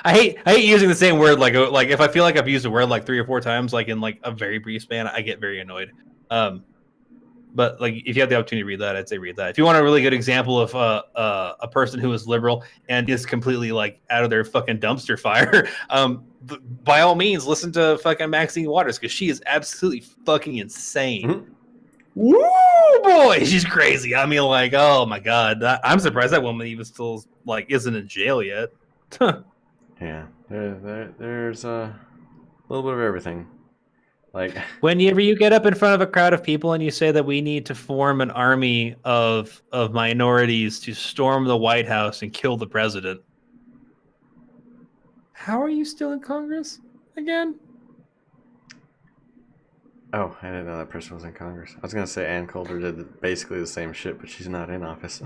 I hate using the same word like if I feel like I've used a word like 3 or 4 times like in like a very brief span, I get very annoyed. But like if you have the opportunity to read that, I'd say read that. If you want a really good example of a person who is liberal and is completely like out of their fucking dumpster fire, by all means listen to fucking Maxine Waters because she is absolutely fucking insane. Mhm. Woo boy, she's crazy. I mean, like, oh my god, I'm surprised that woman even still like isn't in jail yet. Yeah, there's a little bit of everything. Like, whenever you get up in front of a crowd of people and you say that we need to form an army of minorities to storm the White House and kill the president, how are you still in Congress again? oh, I didn't know that person was in Congress. I was gonna say Ann Coulter did basically the same shit, but she's not in office.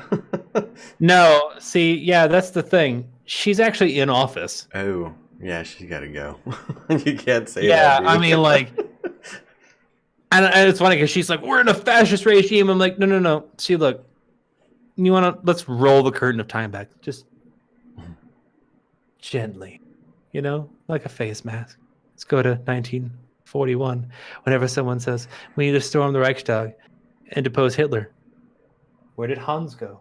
No, see, yeah, that's the thing. She's actually in office. Oh, yeah, she's got to go. You can't say Yeah, that, I dude. mean, like, and it's funny because she's like, "We're in a fascist regime." I'm like, no. See, look, let's roll the curtain of time back, just gently, like a face mask. Let's go to 1941. Whenever someone says we need to storm the Reichstag and depose Hitler, where did Hans go?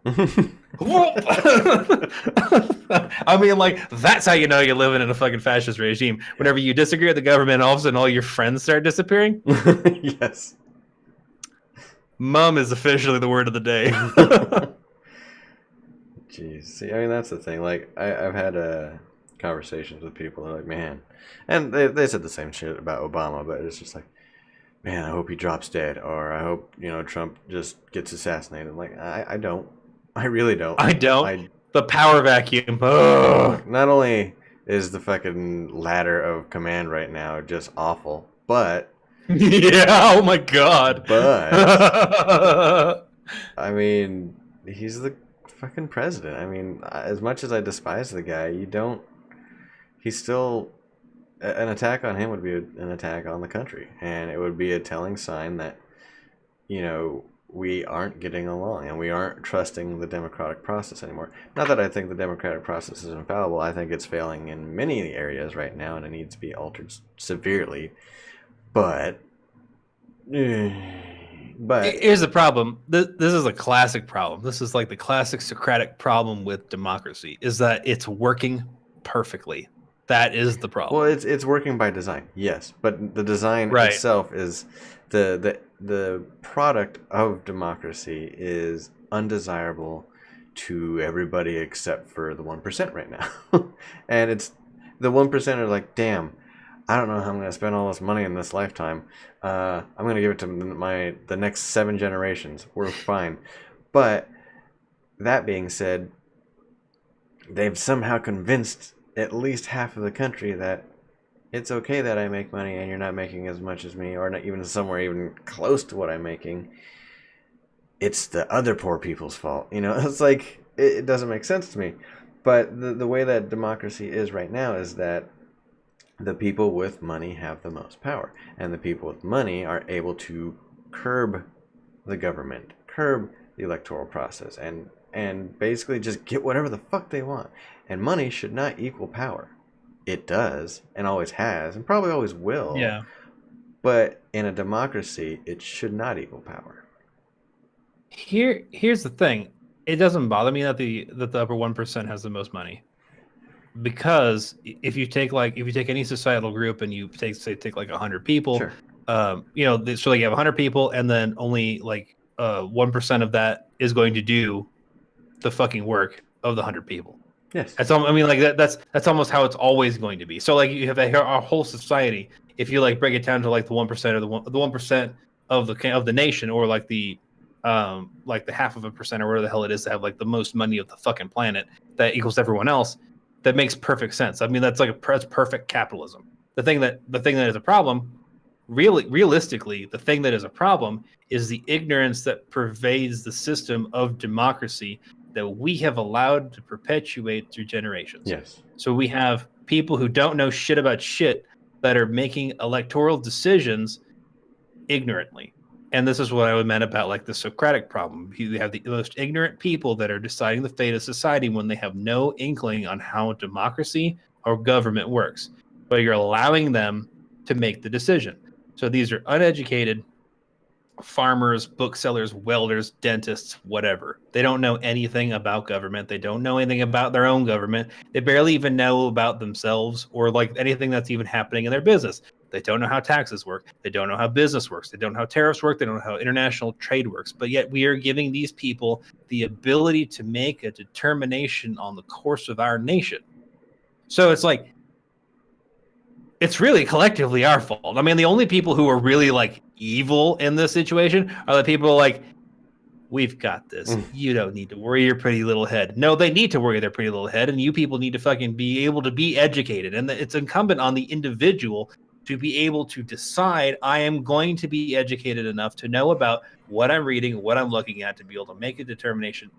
I mean, like, that's how you know you're living in a fucking fascist regime. Whenever you disagree with the government, all of a sudden all your friends start disappearing. Yes. Mum is officially the word of the day. Jeez. See, I mean, that's the thing. Like, I've had conversations with people who are like, man, and they said the same shit about Obama, but it's just like, man, I hope he drops dead, or I hope, Trump just gets assassinated. Like, I don't. I really don't. I don't. The power vacuum. Oh. Not only is the fucking ladder of command right now just awful, but yeah, oh my god. But I mean, he's the fucking president. I mean, as much as I despise the guy, he's still an attack on him would be an attack on the country, and it would be a telling sign that we aren't getting along and we aren't trusting the democratic process anymore. Not that I think the democratic process is infallible. I think it's failing in many areas right now and it needs to be altered severely. But here's the problem. This is a classic problem. This is like the classic Socratic problem with democracy, is that it's working perfectly. That is the problem. Well, it's working by design, yes, but the design itself is the product of democracy is undesirable to everybody except for the 1% right now. And it's the 1% are like, damn, I don't know how I'm going to spend all this money in this lifetime. I'm going to give it to the next 7 generations. We're fine. But that being said, they've somehow convinced at least half of the country that it's okay that I make money and you're not making as much as me, or not even somewhere even close to what I'm making. It's the other poor people's fault. It's like, it doesn't make sense to me. But the way that democracy is right now is that the people with money have the most power, and the people with money are able to curb the government, curb the electoral process, and basically just get whatever the fuck they want. And money should not equal power. It does, and always has, and probably always will. Yeah. But in a democracy, it should not equal power. Here's the thing. It doesn't bother me that the upper 1% has the most money. Because if you take any societal group and you take like 100 people, Sure. so like you have 100 people and then only like 1% of that is going to do the fucking work of the 100 people. Yes. That's that's almost how it's always going to be. So like you have a whole society. If you like break it down to like the 1% or the 1% of the nation, or like the half of a percent or whatever the hell it is to have like the most money of the fucking planet that equals everyone else. That makes perfect sense. I mean, that's perfect capitalism. The thing that is a problem realistically, the thing that is a problem is the ignorance that pervades the system of democracy that we have allowed to perpetuate through generations. Yes. So we have people who don't know shit about shit that are making electoral decisions ignorantly. And this is what I meant about like the Socratic problem. You have the most ignorant people that are deciding the fate of society when they have no inkling on how democracy or government works. But you're allowing them to make the decision. So these are uneducated farmers, booksellers, welders, dentists, whatever. They don't know anything about government. They don't know anything about their own government. They barely even know about themselves or like anything that's even happening in their business. They don't know how taxes work. They don't know how business works. They don't know how tariffs work. They don't know how international trade works. But yet we are giving these people the ability to make a determination on the course of our nation. So it's like, it's really collectively our fault. I mean, the only people who are really like evil in this situation are the people like, we've got this. You don't need to worry your pretty little head. No, they need to worry their pretty little head, and you people need to fucking be able to be educated. And it's incumbent on the individual to be able to decide, I am going to be educated enough to know about what I'm reading, what I'm looking at, to be able to make a determination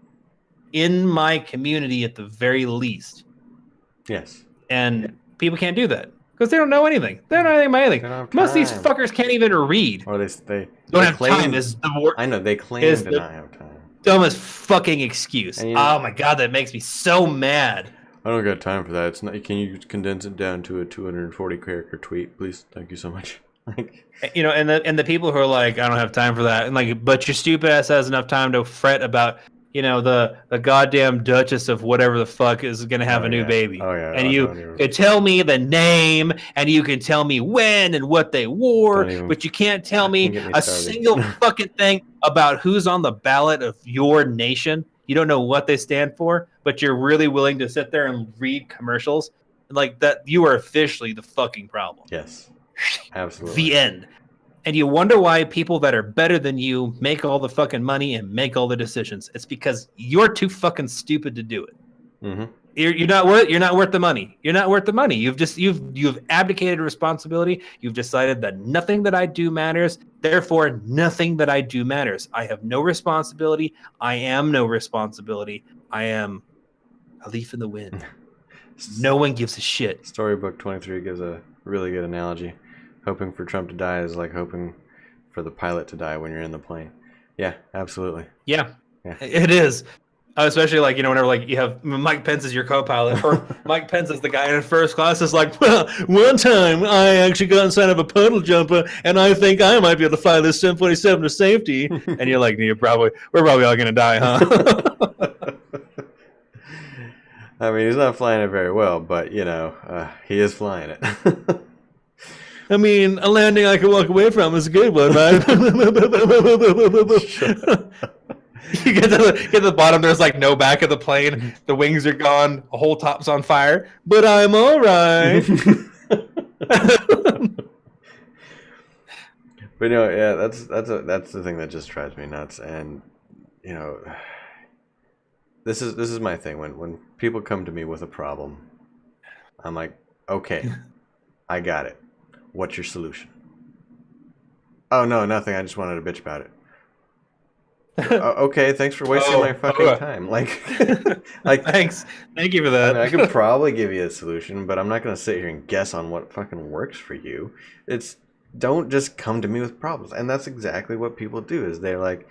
in my community at the very least. Yes. And people can't do that because they don't know anything. They don't know anything about anything. Most of these fuckers can't even read. Or they don't have claim, time. Is the word? I know they claim to not have time. Dumbest fucking excuse. And, you know, oh my god, that makes me so mad. I don't got time for that. It's not. Can you condense it down to a 240 character tweet, please? Thank you so much. You know, and the people who are like, I don't have time for that, and like, but your stupid ass has enough time to fret about, you know, the goddamn Duchess of whatever the fuck is going to have a new baby. Oh, yeah. And you could tell me the name, and you can tell me when and what they wore, but you can't tell me a single fucking thing about who's on the ballot of your nation. You don't know what they stand for, but you're really willing to sit there and read commercials like that. You are officially the fucking problem. Yes, absolutely. The end. And you wonder why people that are better than you make all the fucking money and make all the decisions. It's because you're too fucking stupid to do it. Mm-hmm. You're not worth the money. You're not worth the money. You've abdicated responsibility. You've decided that nothing that I do matters. Therefore, nothing that I do matters. I have no responsibility. I am no responsibility. I am a leaf in the wind. No one gives a shit. Storybook 23 gives a really good analogy. Hoping for Trump to die is like hoping for the pilot to die when you're in the plane. Yeah, absolutely. Yeah. It is. Especially like, you know, whenever like you have Mike Pence as your co-pilot, or Mike Pence is the guy in first class is like, well, one time I actually got inside of a puddle jumper and I think I might be able to fly this 747 to safety. And you're like, we're probably all gonna die, huh? I mean, he's not flying it very well, but you know, he is flying it. I mean, a landing I can walk away from is a good one, right? You get to the bottom, there's like no back of the plane. The wings are gone. The whole top's on fire. But I'm all right. But no, yeah, that's the thing that just drives me nuts. And you know, this is my thing. When people come to me with a problem, I'm like, okay, I got it. What's your solution? Oh no, nothing. I just wanted to bitch about it. Okay, thanks for wasting my fucking time. Like, thanks. Thank you for that. I could probably give you a solution, but I'm not gonna sit here and guess on what fucking works for you. Don't just come to me with problems. And that's exactly what people do. Is they're like,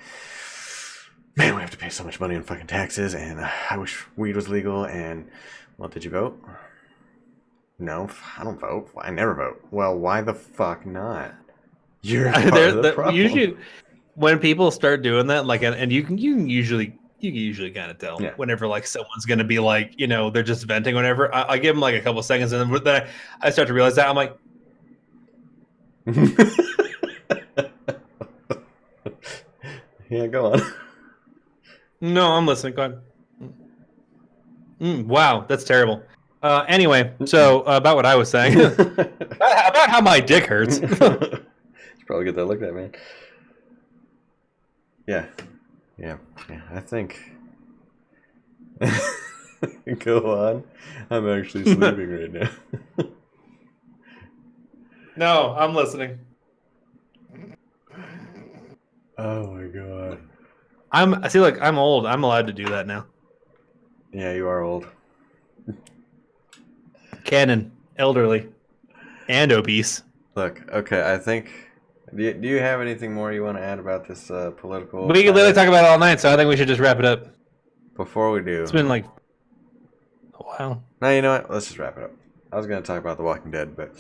man, we have to pay so much money in fucking taxes, and I wish weed was legal. And well, did you vote? No, I don't vote. I never vote. Well, why the fuck not? You're part of the problem. Usually, when people start doing that, like, and you can usually kind of tell whenever like someone's gonna be like, you know, they're just venting, whatever. I give them like a couple seconds, and then I start to realize that I'm like, yeah, go on. No, I'm listening. Go ahead. Wow, that's terrible. Anyway, so about what I was saying, about how my dick hurts. You probably get that looked at, man. Yeah. I think. Go on. I'm actually sleeping right now. No, I'm listening. Oh my god. I'm old. I'm allowed to do that now. Yeah, you are old. Canon, elderly, and obese. Look, okay, I think. Do you have anything more you want to add about this political? We could literally talk about it all night, so I think we should just wrap it up. Before we do, It's been like a while. no, you know what? Let's just wrap it up. I was gonna talk about The Walking Dead, but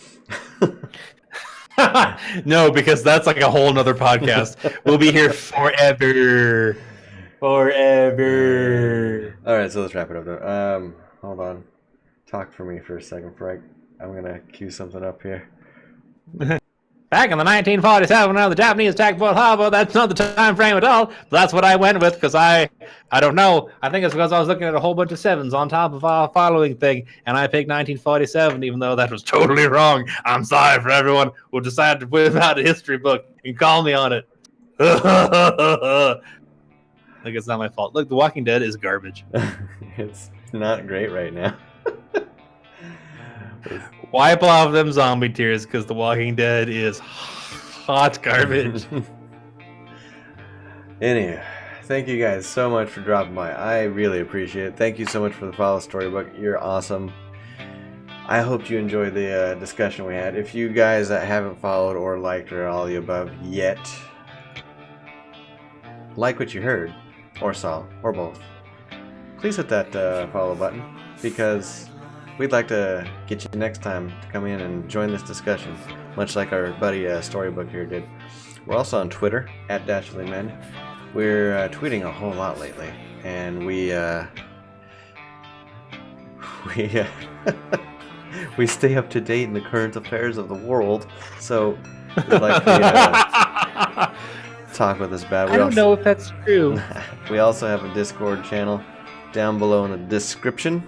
No, because that's like a whole nother podcast. We'll be here forever. Forever. all right, so let's wrap it up. Though. Hold on. Talk for me for a second, Frank. I'm gonna cue something up here. Back in the 1947, when the Japanese attacked Pearl Harbor, that's not the time frame at all. That's what I went with because I don't know. I think it's because I was looking at a whole bunch of sevens on top of our following thing, and I picked 1947, even though that was totally wrong. I'm sorry for everyone who decided to whip out a history book and call me on it. Like it's not my fault. Look, The Walking Dead is garbage. It's not great right now. Wipe off them zombie tears because The Walking Dead is hot garbage. Anyway, thank you guys so much for dropping by. I really appreciate it. Thank you so much for the follow storybook. You're awesome. I hope you enjoyed the discussion we had. If you guys that haven't followed or liked or all the above yet, like what you heard or saw or both, please hit that follow button because we'd like to get you next time to come in and join this discussion, much like our buddy Storybook here did. We're also on Twitter, @DashlyMen. We're tweeting a whole lot lately, and we we stay up to date in the current affairs of the world, so we'd like to talk with us bad. I don't know if that's true. We also have a Discord channel down below in the description.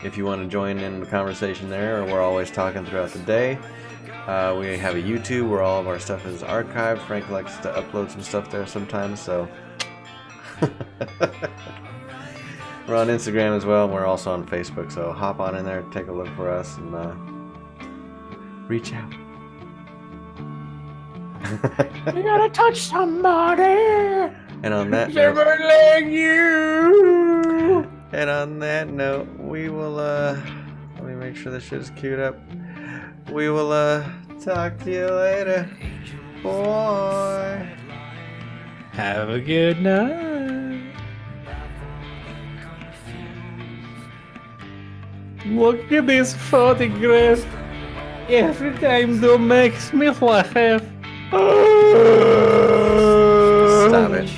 If you want to join in the conversation there, we're always talking throughout the day. We have a YouTube where all of our stuff is archived. Frank likes to upload some stuff there sometimes, so we're on Instagram as well. We're also on Facebook, so hop on in there, take a look for us, and reach out. You gotta touch somebody. And on that Never note, like you. and on that note, we will let me make sure this shit is queued up. We will talk to you later. Boy. Have a good night. Look at this photograph. Every time though makes me laugh. Stop it.